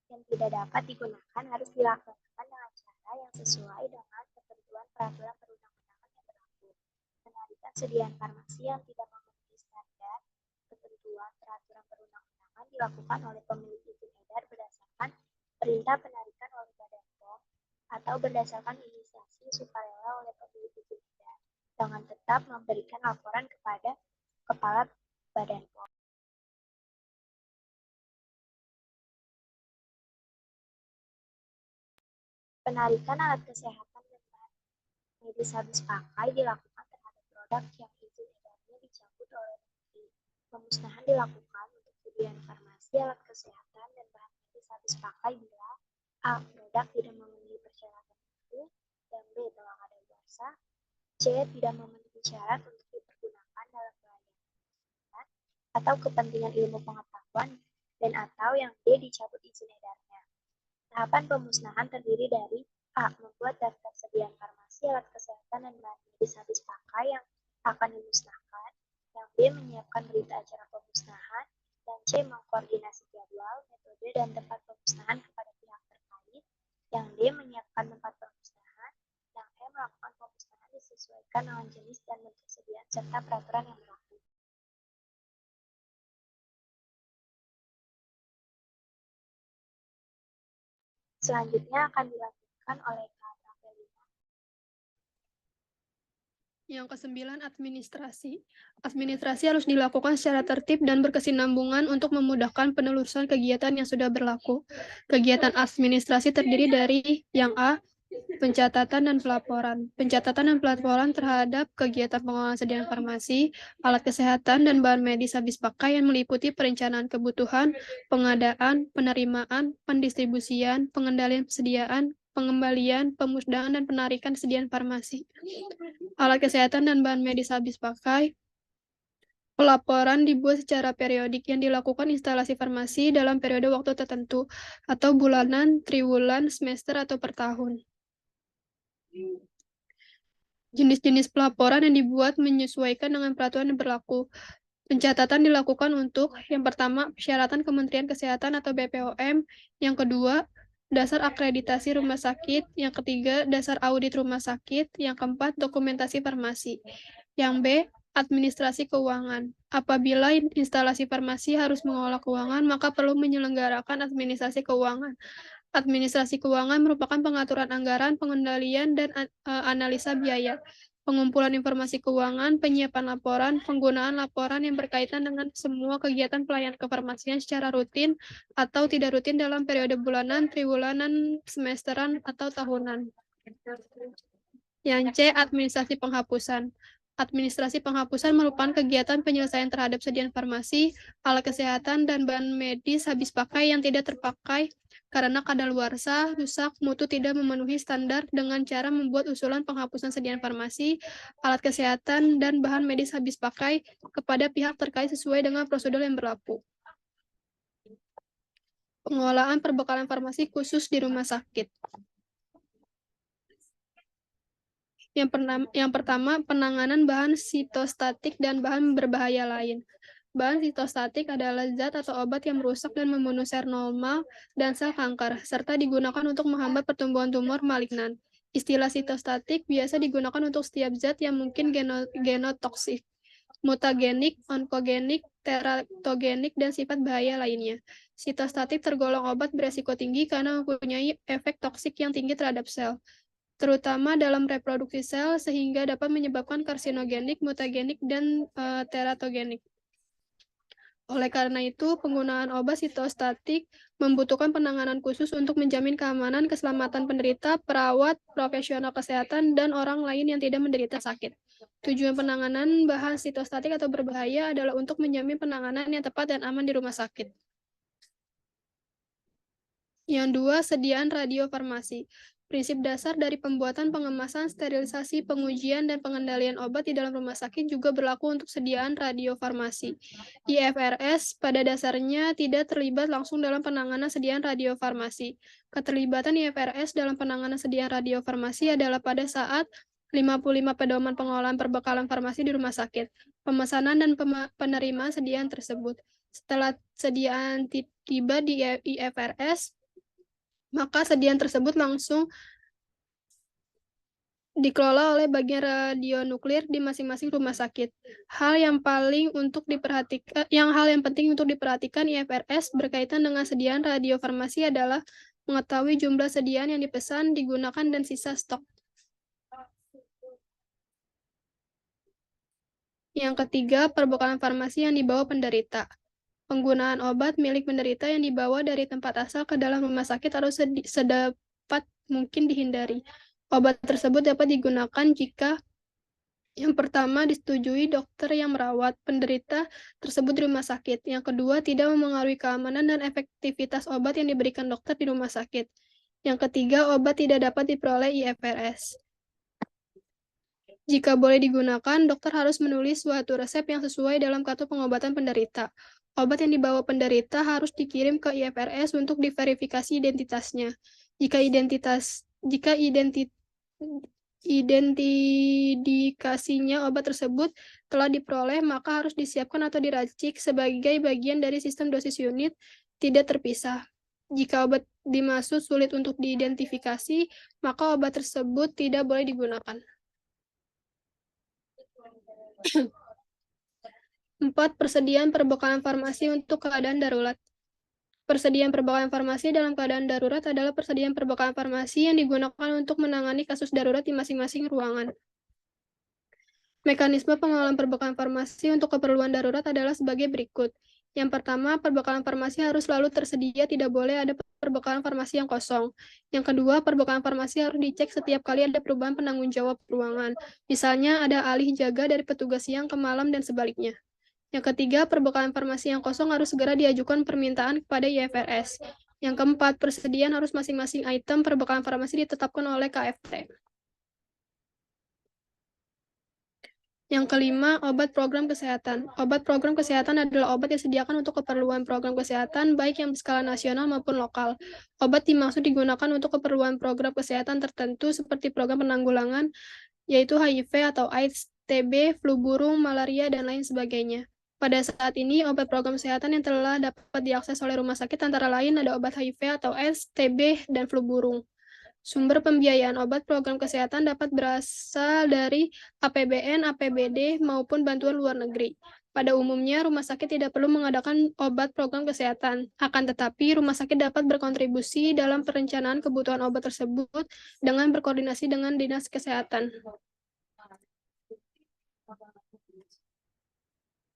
yang tidak dapat digunakan harus dilakukan dengan cara yang sesuai dengan ketentuan peraturan perundang-undangan yang berlaku. Penarikan sediaan farmasi yang tidak memenuhi standar ketentuan peraturan perundang-undangan dilakukan oleh pemilik izin edar berdasarkan perintah penarikan oleh Badan POM atau berdasarkan inisiasi sukarela oleh pemilik izin edar, dengan tetap memberikan laporan kepada Kepala Badan POM. Penarikan alat kesehatan dan bahan medis habis pakai dilakukan terhadap produk yang izin edarnya dicabut oleh Menteri. Pemusnahan dilakukan untuk sediaan farmasi, alat kesehatan, dan bahan medis habis pakai bila A. Produk tidak memenuhi persyaratan itu, dan B. telah kadaluarsa, C. tidak memenuhi syarat untuk dipergunakan dalam pelayanan atau kepentingan ilmu pengetahuan, dan atau yang D. dicabut izin edarnya. Tahapan pemusnahan terdiri dari A. Membuat daftar sediaan farmasi, alat kesehatan, dan bahan medis habis pakai yang akan dimusnahkan. Yang B. Menyiapkan berita acara pemusnahan. Dan C. Mengkoordinasi jadwal, metode, dan tempat pemusnahan kepada pihak terkait. Yang D. Menyiapkan tempat pemusnahan. Yang E. Melakukan pemusnahan disesuaikan dengan jenis dan bentuk sediaan serta peraturan yang berlaku. Selanjutnya akan dilanjutkan oleh Kak Ravelina. Yang ke-9, administrasi. Administrasi harus dilakukan secara tertib dan berkesinambungan untuk memudahkan penelusuran kegiatan yang sudah berlaku. Kegiatan administrasi terdiri dari yang A. Pencatatan dan pelaporan. Pencatatan dan pelaporan terhadap kegiatan pengelolaan sediaan farmasi, alat kesehatan, dan bahan medis habis pakai yang meliputi perencanaan kebutuhan, pengadaan, penerimaan, pendistribusian, pengendalian persediaan, pengembalian, pemusnahan, dan penarikan sediaan farmasi. Alat kesehatan dan bahan medis habis pakai. Pelaporan dibuat secara periodik yang dilakukan instalasi farmasi dalam periode waktu tertentu, atau bulanan, triwulan, semester, atau per tahun. Jenis-jenis pelaporan yang dibuat menyesuaikan dengan peraturan yang berlaku. Pencatatan dilakukan untuk, yang pertama, persyaratan Kementerian Kesehatan atau BPOM, yang kedua, dasar akreditasi rumah sakit, yang ketiga, dasar audit rumah sakit, yang keempat, dokumentasi farmasi. Yang B, administrasi keuangan. Apabila instalasi farmasi harus mengolah keuangan, maka perlu menyelenggarakan administrasi keuangan. Administrasi keuangan merupakan pengaturan anggaran, pengendalian, dan analisa biaya, pengumpulan informasi keuangan, penyiapan laporan, penggunaan laporan yang berkaitan dengan semua kegiatan pelayanan kefarmasian secara rutin atau tidak rutin dalam periode bulanan, triwulanan, semesteran, atau tahunan. Yang C, administrasi penghapusan. Administrasi penghapusan merupakan kegiatan penyelesaian terhadap sediaan farmasi, alat kesehatan, dan bahan medis habis pakai yang tidak terpakai karena kadaluarsa, rusak, mutu tidak memenuhi standar dengan cara membuat usulan penghapusan sediaan farmasi, alat kesehatan, dan bahan medis habis pakai kepada pihak terkait sesuai dengan prosedur yang berlaku. Pengolahan perbekalan farmasi khusus di rumah sakit. Yang pertama, penanganan bahan sitostatik dan bahan berbahaya lain. Bahan sitostatik adalah zat atau obat yang merusak dan membunuh sel normal dan sel kanker, serta digunakan untuk menghambat pertumbuhan tumor malignan. Istilah sitostatik biasa digunakan untuk setiap zat yang mungkin genotoksik, mutagenik, onkogenik, teratogenik, dan sifat bahaya lainnya. Sitostatik tergolong obat beresiko tinggi karena mempunyai efek toksik yang tinggi terhadap sel, terutama dalam reproduksi sel, sehingga dapat menyebabkan karsinogenik, mutagenik, dan teratogenik. Oleh karena itu, penggunaan obat sitostatik membutuhkan penanganan khusus untuk menjamin keamanan, keselamatan penderita, perawat, profesional kesehatan, dan orang lain yang tidak menderita sakit. Tujuan penanganan bahan sitostatik atau berbahaya adalah untuk menjamin penanganan yang tepat dan aman di rumah sakit. Yang dua, sediaan radiofarmasi. Prinsip dasar dari pembuatan, pengemasan, sterilisasi, pengujian, dan pengendalian obat di dalam rumah sakit juga berlaku untuk sediaan radiofarmasi. IFRS pada dasarnya tidak terlibat langsung dalam penanganan sediaan radiofarmasi. Keterlibatan IFRS dalam penanganan sediaan radiofarmasi adalah pada saat 55 pedoman pengolahan perbekalan farmasi di rumah sakit, pemesanan dan penerimaan sediaan tersebut. Setelah sediaan tiba di IFRS, maka sediaan tersebut langsung dikelola oleh bagian radionuklir di masing-masing rumah sakit. Hal yang penting untuk diperhatikan IFRS berkaitan dengan sediaan radiofarmasi adalah mengetahui jumlah sediaan yang dipesan, digunakan, dan sisa stok. Yang ketiga, perbekalan farmasi yang dibawa penderita. Penggunaan obat milik penderita yang dibawa dari tempat asal ke dalam rumah sakit harus sedapat mungkin dihindari. Obat tersebut dapat digunakan jika yang pertama disetujui dokter yang merawat penderita tersebut di rumah sakit. Yang kedua, tidak memengaruhi keamanan dan efektivitas obat yang diberikan dokter di rumah sakit. Yang ketiga, obat tidak dapat diperoleh IFRS. Jika boleh digunakan, dokter harus menulis suatu resep yang sesuai dalam kartu pengobatan penderita. Obat yang dibawa penderita harus dikirim ke IFRS untuk diverifikasi identitasnya. Jika identifikasinya obat tersebut telah diperoleh, maka harus disiapkan atau diracik sebagai bagian dari sistem dosis unit tidak terpisah. Jika obat dimaksud sulit untuk diidentifikasi, maka obat tersebut tidak boleh digunakan. 4. Persediaan perbekalan farmasi untuk keadaan darurat. Persediaan perbekalan farmasi dalam keadaan darurat adalah persediaan perbekalan farmasi yang digunakan untuk menangani kasus darurat di masing-masing ruangan. Mekanisme pengelolaan perbekalan farmasi untuk keperluan darurat adalah sebagai berikut. Yang pertama, perbekalan farmasi harus selalu tersedia, tidak boleh ada perbekalan farmasi yang kosong. Yang kedua, perbekalan farmasi harus dicek setiap kali ada perubahan penanggung jawab ruangan. Misalnya ada alih jaga dari petugas siang ke malam dan sebaliknya. Yang ketiga, perbekalan farmasi yang kosong harus segera diajukan permintaan kepada IFRS. Yang keempat, persediaan harus masing-masing item perbekalan farmasi ditetapkan oleh KFT. Yang kelima, obat program kesehatan. Obat program kesehatan adalah obat yang disediakan untuk keperluan program kesehatan, baik yang berskala nasional maupun lokal. Obat dimaksud digunakan untuk keperluan program kesehatan tertentu seperti program penanggulangan, yaitu HIV atau AIDS, TB, flu burung, malaria, dan lain sebagainya. Pada saat ini, obat program kesehatan yang telah dapat diakses oleh rumah sakit antara lain ada obat HIV atau AIDS, TB, dan flu burung. Sumber pembiayaan obat program kesehatan dapat berasal dari APBN, APBD, maupun bantuan luar negeri. Pada umumnya, rumah sakit tidak perlu mengadakan obat program kesehatan. Akan tetapi, rumah sakit dapat berkontribusi dalam perencanaan kebutuhan obat tersebut dengan berkoordinasi dengan Dinas Kesehatan.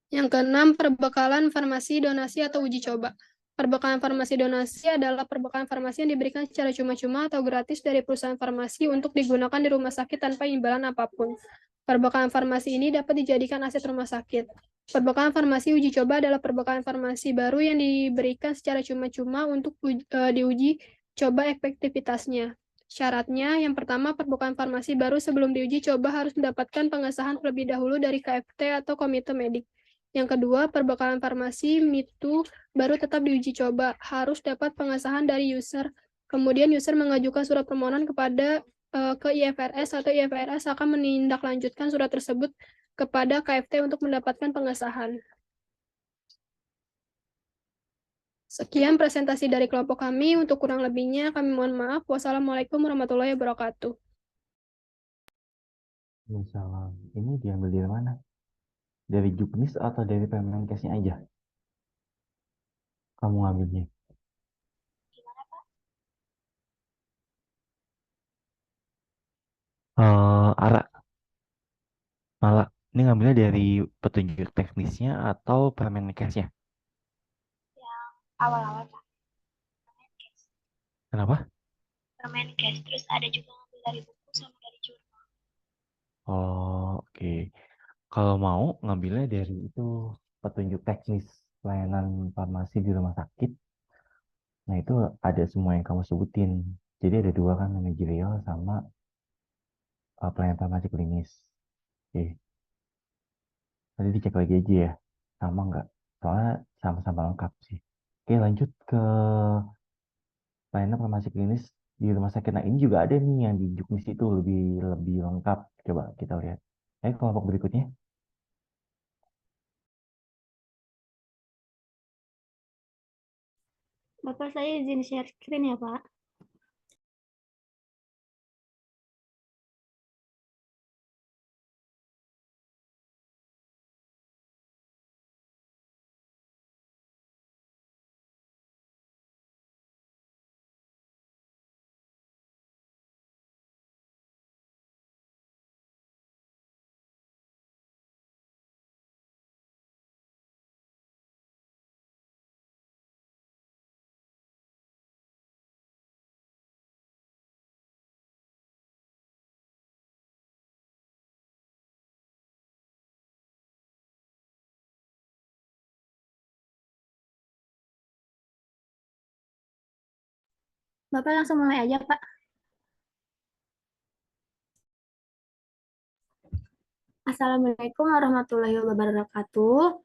Yang keenam, perbekalan farmasi donasi atau uji coba. Perbekalan farmasi donasi adalah perbekalan farmasi yang diberikan secara cuma-cuma atau gratis dari perusahaan farmasi untuk digunakan di rumah sakit tanpa imbalan apapun. Perbekalan farmasi ini dapat dijadikan aset rumah sakit. Perbekalan farmasi uji coba adalah perbekalan farmasi baru yang diberikan secara cuma-cuma untuk diuji coba efektivitasnya. Syaratnya, yang pertama, perbekalan farmasi baru sebelum diuji coba harus mendapatkan pengesahan terlebih dahulu dari KFT atau Komite Medik. Yang kedua, perbekalan farmasi MITU baru tetap diuji coba, harus dapat pengesahan dari user. Kemudian user mengajukan surat permohonan ke IFRS atau IFRS akan menindaklanjutkan surat tersebut kepada KFT untuk mendapatkan pengesahan. Sekian presentasi dari kelompok kami. Untuk kurang lebihnya kami mohon maaf. Wassalamualaikum warahmatullahi wabarakatuh. Misalnya, ini diambil dari mana? Dari Juknis atau dari Permenkesnya aja? Kamu ngambilnya? Ara, malah ini ngambilnya dari petunjuk teknisnya atau Permenkesnya? Yang awal-awal Pak. Permenkes. Kenapa? Permenkes. Terus ada juga ngambil dari buku sama dari jurnal. Oh, oke. Kalau mau ngambilnya dari itu petunjuk teknis pelayanan farmasi di rumah sakit. Nah, itu ada semua yang kamu sebutin. Jadi ada dua kan, manajerial sama pelayanan farmasi klinis. Oke. Nanti dicek lagi aja ya. Sama nggak? Soalnya sama-sama lengkap sih. Oke, lanjut ke pelayanan farmasi klinis di rumah sakit. Nah, ini juga ada nih yang di Juknis itu lebih lengkap. Coba kita lihat. Kelompok berikutnya. Bapak, saya izin share screen ya, Pak. Bapak langsung mulai aja, Pak. Assalamualaikum warahmatullahi wabarakatuh.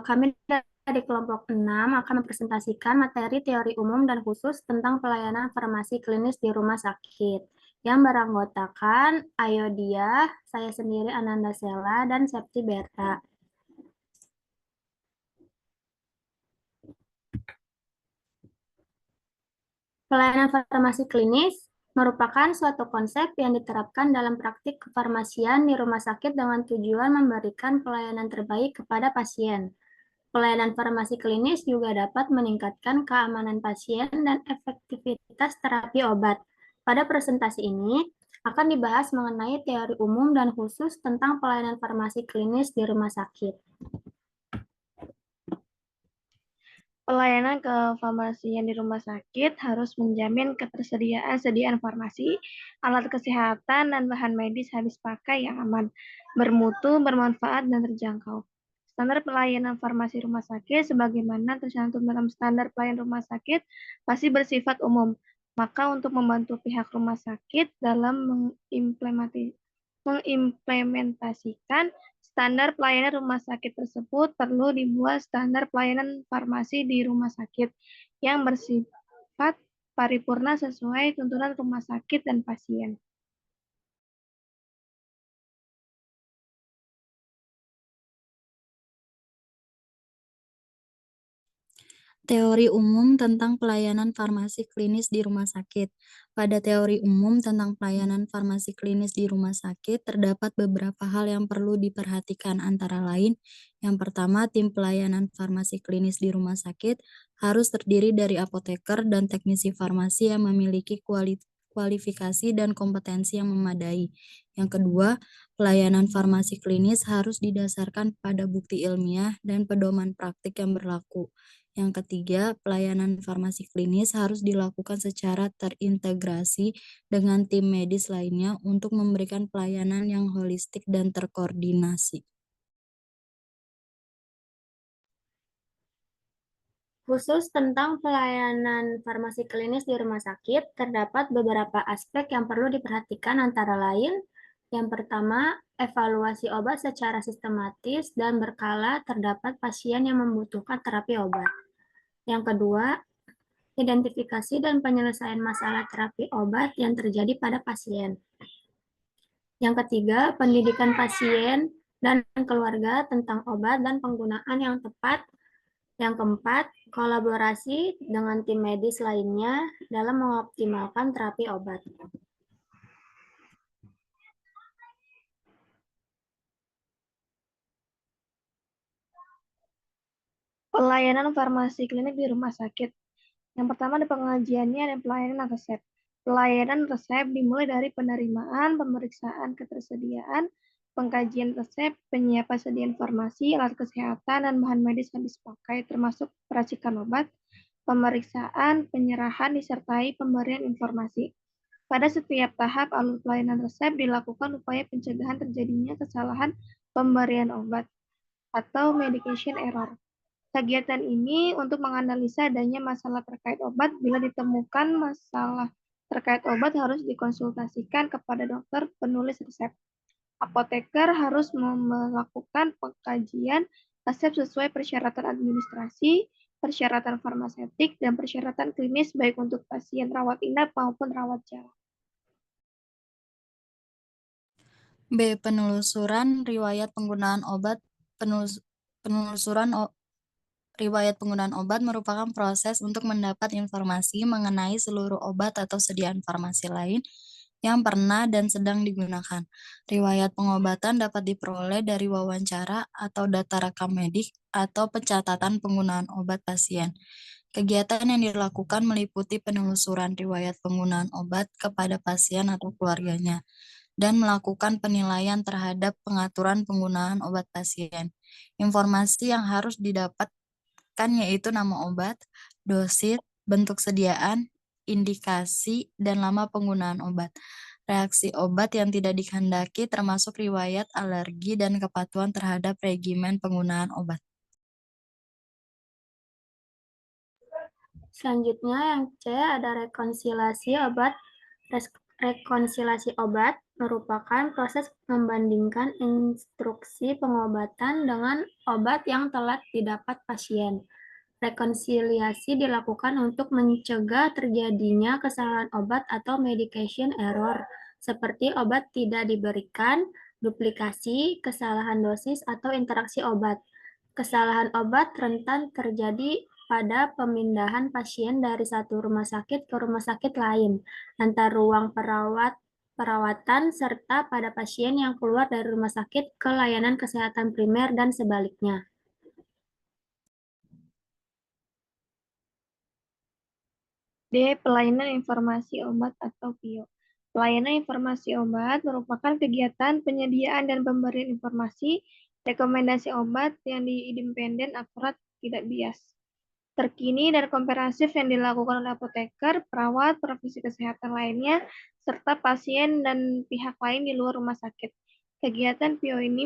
Kami dari kelompok 6 akan mempresentasikan materi teori umum dan khusus tentang pelayanan farmasi klinis di rumah sakit yang beranggotakan Ayodia, saya sendiri Ananda Sela, dan Septi Berta. Pelayanan farmasi klinis merupakan suatu konsep yang diterapkan dalam praktik kefarmasian di rumah sakit dengan tujuan memberikan pelayanan terbaik kepada pasien. Pelayanan farmasi klinis juga dapat meningkatkan keamanan pasien dan efektivitas terapi obat. Pada presentasi ini akan dibahas mengenai teori umum dan khusus tentang pelayanan farmasi klinis di rumah sakit. Pelayanan kefarmasian di rumah sakit harus menjamin ketersediaan farmasi, alat kesehatan, dan bahan medis habis pakai yang aman, bermutu, bermanfaat, dan terjangkau. Standar pelayanan farmasi rumah sakit sebagaimana tercantum dalam standar pelayanan rumah sakit pasti bersifat umum. Maka untuk membantu pihak rumah sakit dalam mengimplementasikan standar pelayanan rumah sakit tersebut, perlu dibuat standar pelayanan farmasi di rumah sakit yang bersifat paripurna sesuai tuntunan rumah sakit dan pasien. Teori umum tentang pelayanan farmasi klinis di rumah sakit. Pada teori umum tentang pelayanan farmasi klinis di rumah sakit, terdapat beberapa hal yang perlu diperhatikan, antara lain, yang pertama, tim pelayanan farmasi klinis di rumah sakit harus terdiri dari apoteker dan teknisi farmasi yang memiliki kualifikasi dan kompetensi yang memadai. Yang kedua, pelayanan farmasi klinis harus didasarkan pada bukti ilmiah dan pedoman praktik yang berlaku. Yang ketiga, pelayanan farmasi klinis harus dilakukan secara terintegrasi dengan tim medis lainnya untuk memberikan pelayanan yang holistik dan terkoordinasi. Khusus tentang pelayanan farmasi klinis di rumah sakit, terdapat beberapa aspek yang perlu diperhatikan, antara lain, yang pertama, evaluasi obat secara sistematis dan berkala terdapat pasien yang membutuhkan terapi obat. Yang kedua, identifikasi dan penyelesaian masalah terapi obat yang terjadi pada pasien. Yang ketiga, pendidikan pasien dan keluarga tentang obat dan penggunaan yang tepat. Yang keempat, kolaborasi dengan tim medis lainnya dalam mengoptimalkan terapi obat. Pelayanan farmasi klinik di rumah sakit. Yang pertama ada pengajiannya dan pelayanan resep. Pelayanan resep dimulai dari penerimaan, pemeriksaan ketersediaan, pengkajian resep, penyiapan sediaan farmasi, alat kesehatan, dan bahan medis habis pakai, termasuk peracikan obat, pemeriksaan, penyerahan, disertai pemberian informasi. Pada setiap tahap alur pelayanan resep dilakukan upaya pencegahan terjadinya kesalahan pemberian obat atau medication error. Kegiatan ini untuk menganalisa adanya masalah terkait obat. Bila ditemukan masalah terkait obat harus dikonsultasikan kepada dokter penulis resep. Apoteker harus melakukan pengkajian resep sesuai persyaratan administrasi, persyaratan farmaseutik, dan persyaratan klinis baik untuk pasien rawat inap maupun rawat jalan. B. Penelusuran riwayat penggunaan obat. Penelusuran riwayat penggunaan obat merupakan proses untuk mendapat informasi mengenai seluruh obat atau sediaan farmasi lain yang pernah dan sedang digunakan. Riwayat pengobatan dapat diperoleh dari wawancara atau data rekam medik atau pencatatan penggunaan obat pasien. Kegiatan yang dilakukan meliputi penelusuran riwayat penggunaan obat kepada pasien atau keluarganya, dan melakukan penilaian terhadap pengaturan penggunaan obat pasien. Informasi yang harus didapatkan yaitu nama obat, dosis, bentuk sediaan, indikasi, dan lama penggunaan obat. Reaksi obat yang tidak dikehendaki termasuk riwayat alergi dan kepatuhan terhadap regimen penggunaan obat. Selanjutnya yang C ada rekonsiliasi obat. Rekonsiliasi obat merupakan proses membandingkan instruksi pengobatan dengan obat yang telah didapat pasien. Rekonsiliasi dilakukan untuk mencegah terjadinya kesalahan obat atau medication error, seperti obat tidak diberikan, duplikasi, kesalahan dosis, atau interaksi obat. Kesalahan obat rentan terjadi pada pemindahan pasien dari satu rumah sakit ke rumah sakit lain, antar ruang perawatan, serta pada pasien yang keluar dari rumah sakit ke layanan kesehatan primer dan sebaliknya. D. Pelayanan informasi obat atau PIO. Pelayanan informasi obat merupakan kegiatan penyediaan dan pemberian informasi, rekomendasi obat yang independen, akurat, tidak bias. terkini dan komprehensif yang dilakukan oleh apoteker, perawat, profesi kesehatan lainnya, serta pasien dan pihak lain di luar rumah sakit. Kegiatan PIO ini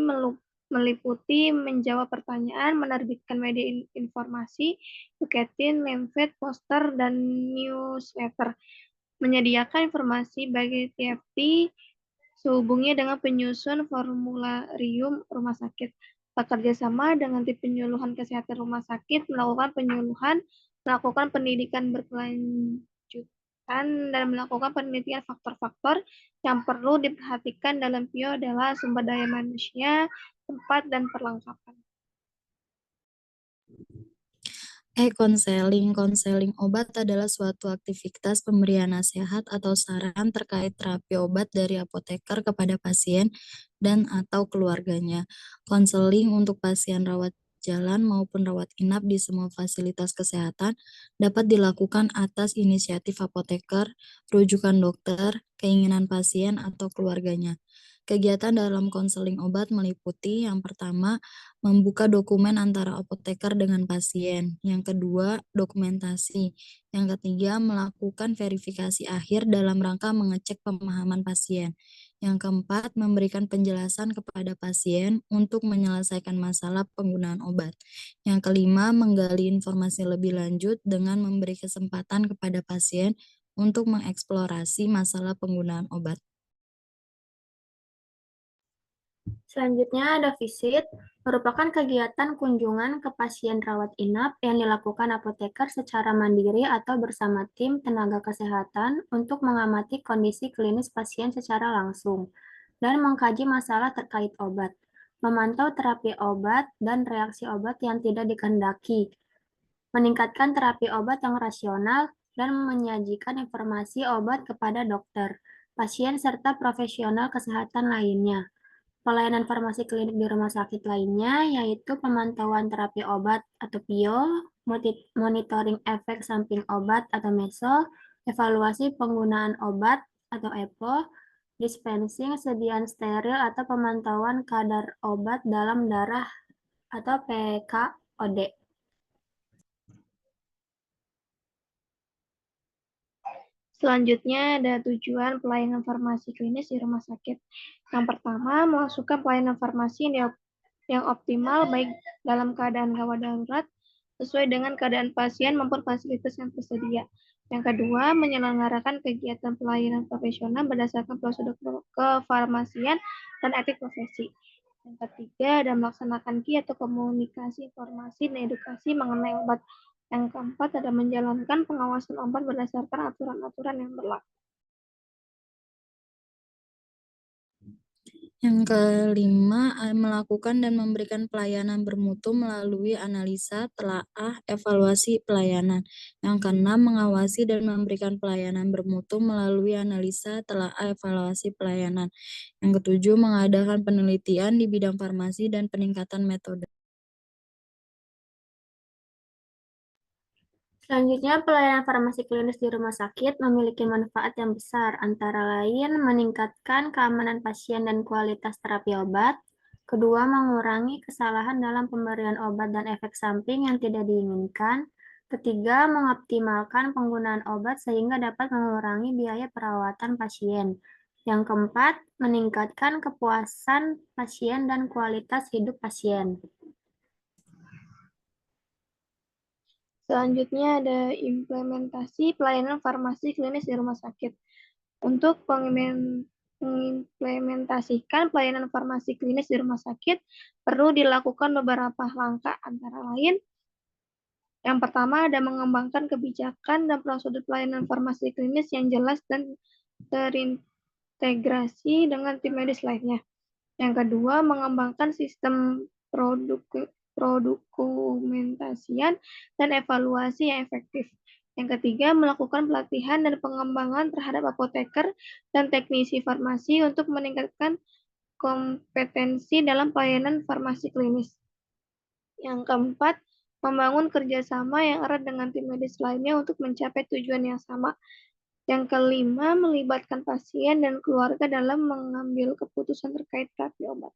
meliputi menjawab pertanyaan, menerbitkan media informasi, buletin, leaflet, poster, dan newsletter, menyediakan informasi bagi TFT, sehubungnya dengan penyusun formularium rumah sakit, bekerja sama dengan tim penyuluhan kesehatan rumah sakit, melakukan penyuluhan, melakukan pendidikan berkelanjutan, dan melakukan penelitian faktor-faktor yang perlu diperhatikan dalam PIO adalah sumber daya manusia, tempat, dan perlengkapan. Konseling. Konseling obat adalah suatu aktivitas pemberian nasihat atau saran terkait terapi obat dari apoteker kepada pasien dan atau keluarganya. Konseling untuk pasien rawat jalan maupun rawat inap di semua fasilitas kesehatan dapat dilakukan atas inisiatif apoteker, rujukan dokter, keinginan pasien atau keluarganya. Kegiatan dalam konseling obat meliputi yang pertama, membuka dokumen antara apoteker dengan pasien. Yang kedua, dokumentasi. Yang ketiga, melakukan verifikasi akhir dalam rangka mengecek pemahaman pasien. Yang keempat, memberikan penjelasan kepada pasien untuk menyelesaikan masalah penggunaan obat. Yang kelima, menggali informasi lebih lanjut dengan memberi kesempatan kepada pasien untuk mengeksplorasi masalah penggunaan obat. Selanjutnya ada visit, merupakan kegiatan kunjungan ke pasien rawat inap yang dilakukan apoteker secara mandiri atau bersama tim tenaga kesehatan untuk mengamati kondisi klinis pasien secara langsung dan mengkaji masalah terkait obat, memantau terapi obat dan reaksi obat yang tidak dikehendaki, meningkatkan terapi obat yang rasional, dan menyajikan informasi obat kepada dokter, pasien, serta profesional kesehatan lainnya. Pelayanan farmasi klinik di rumah sakit lainnya yaitu pemantauan terapi obat atau PIO, monitoring efek samping obat atau MESO, evaluasi penggunaan obat atau EPO, dispensing, sediaan steril atau pemantauan kadar obat dalam darah atau PKOD. Selanjutnya ada tujuan pelayanan farmasi klinis di rumah sakit. Yang pertama, melakukan pelayanan farmasi yang optimal baik dalam keadaan gawat darurat sesuai dengan keadaan pasien maupun fasilitas yang tersedia. Yang kedua, menyelenggarakan kegiatan pelayanan profesional berdasarkan prosedur kefarmasian dan etik profesi. Yang ketiga, ada melaksanakan KI atau komunikasi informasi dan edukasi mengenai obat. Yang keempat, ada menjalankan pengawasan obat berdasarkan aturan-aturan yang berlaku. Yang kelima, melakukan dan memberikan pelayanan bermutu melalui analisa, telaah, evaluasi pelayanan. Yang keenam, mengawasi dan memberikan pelayanan bermutu melalui analisa, telaah, evaluasi pelayanan. Yang ketujuh, mengadakan penelitian di bidang farmasi dan peningkatan metode. Selanjutnya, pelayanan farmasi klinis di rumah sakit memiliki manfaat yang besar, antara lain meningkatkan keamanan pasien dan kualitas terapi obat. Kedua, mengurangi kesalahan dalam pemberian obat dan efek samping yang tidak diinginkan. Ketiga, mengoptimalkan penggunaan obat sehingga dapat mengurangi biaya perawatan pasien. Yang keempat, meningkatkan kepuasan pasien dan kualitas hidup pasien. Selanjutnya ada implementasi pelayanan farmasi klinis di rumah sakit. Untuk mengimplementasikan pelayanan farmasi klinis di rumah sakit, perlu dilakukan beberapa langkah, antara lain, yang pertama ada mengembangkan kebijakan dan prosedur pelayanan farmasi klinis yang jelas dan terintegrasi dengan tim medis lainnya. Yang kedua, mengembangkan sistem dokumentasian dan evaluasi yang efektif. Yang ketiga, melakukan pelatihan dan pengembangan terhadap apoteker dan teknisi farmasi untuk meningkatkan kompetensi dalam pelayanan farmasi klinis. Yang keempat, membangun kerjasama yang erat dengan tim medis lainnya untuk mencapai tujuan yang sama. Yang kelima, melibatkan pasien dan keluarga dalam mengambil keputusan terkait terapi obat.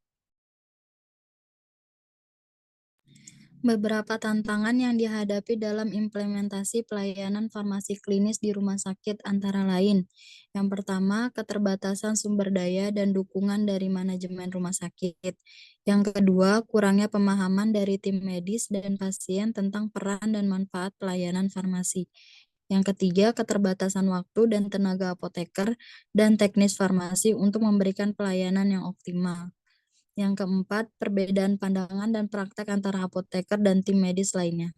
Beberapa tantangan yang dihadapi dalam implementasi pelayanan farmasi klinis di rumah sakit antara lain. Yang pertama, keterbatasan sumber daya dan dukungan dari manajemen rumah sakit. Yang kedua, kurangnya pemahaman dari tim medis dan pasien tentang peran dan manfaat pelayanan farmasi. Yang ketiga, keterbatasan waktu dan tenaga apoteker dan teknis farmasi untuk memberikan pelayanan yang optimal. Yang keempat, perbedaan pandangan dan praktek antara apoteker dan tim medis lainnya.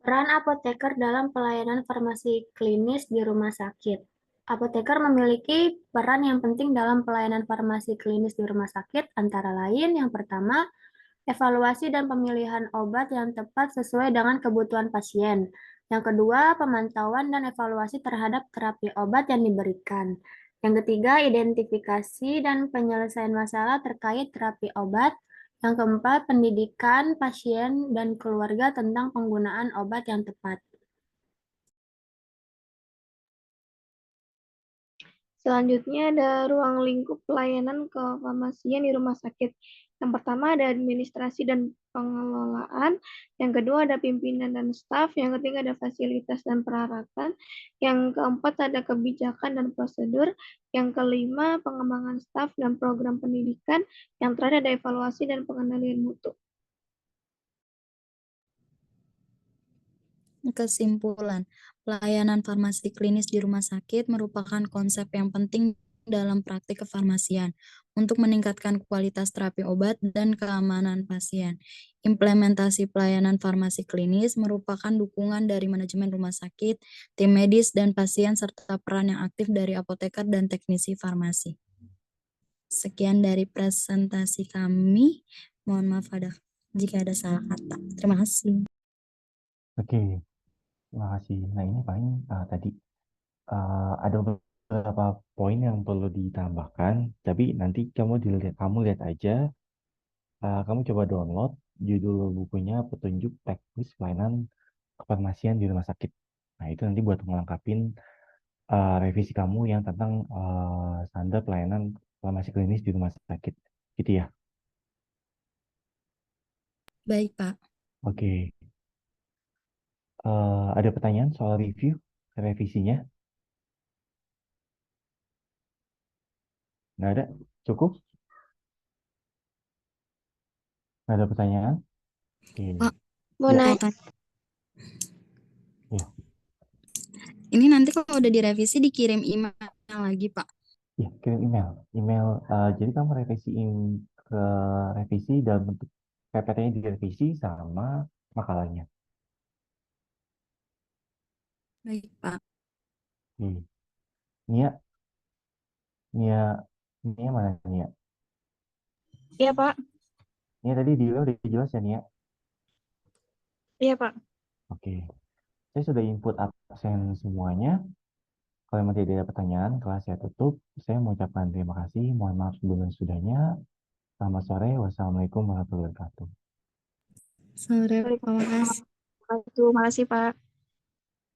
Peran apoteker dalam pelayanan farmasi klinis di rumah sakit. Apoteker memiliki peran yang penting dalam pelayanan farmasi klinis di rumah sakit, antara lain yang pertama, evaluasi dan pemilihan obat yang tepat sesuai dengan kebutuhan pasien. Yang kedua, pemantauan dan evaluasi terhadap terapi obat yang diberikan. Yang ketiga, identifikasi dan penyelesaian masalah terkait terapi obat. Yang keempat, pendidikan pasien dan keluarga tentang penggunaan obat yang tepat. Selanjutnya ada ruang lingkup pelayanan kefarmasian di rumah sakit. Yang pertama ada administrasi dan pengelolaan, yang kedua ada pimpinan dan staf, yang ketiga ada fasilitas dan peralatan, yang keempat ada kebijakan dan prosedur, yang kelima pengembangan staf dan program pendidikan, yang terakhir ada evaluasi dan pengendalian mutu. Kesimpulan, pelayanan farmasi klinis di rumah sakit merupakan konsep yang penting dalam praktik kefarmasian untuk meningkatkan kualitas terapi obat dan keamanan pasien. Implementasi pelayanan farmasi klinis merupakan dukungan dari manajemen rumah sakit, tim medis, dan pasien, serta peran yang aktif dari apoteker dan teknisi farmasi. Sekian dari presentasi kami. Mohon maaf jika ada salah kata. Terima kasih. Oke, terima kasih. Nah, ini paling tadi ada beberapa poin yang perlu ditambahkan, tapi nanti kamu lihat aja, kamu coba download judul bukunya Petunjuk Teknis Pelayanan Kefarmasian di Rumah Sakit. Nah, itu nanti buat melengkapin revisi kamu yang tentang standar pelayanan farmasi klinis di rumah sakit, gitu ya. Baik, Pak. Oke. Ada pertanyaan soal review revisinya? Nggak ada? Cukup? Nggak ada pertanyaan? Oke. Pak, Mau Ya. naik? Ya. Ini nanti kalau udah direvisi dikirim email lagi, Pak. Ya, kirim email. Jadi kamu revisi dalam bentuk PPT-nya direvisi sama makalahnya. Baik, Pak. Nia mana Nia? Iya, Pak. Nia tadi udah jelas ya, Nia? Iya, Pak. Oke. Saya sudah input absen semuanya. Kalau memang tidak ada pertanyaan, kelas saya tutup. Saya mengucapkan terima kasih. Mohon maaf sebelum-sudahnya. Selamat sore. Wassalamualaikum warahmatullahi wabarakatuh. Sore, Pak. Terima kasih, Pak.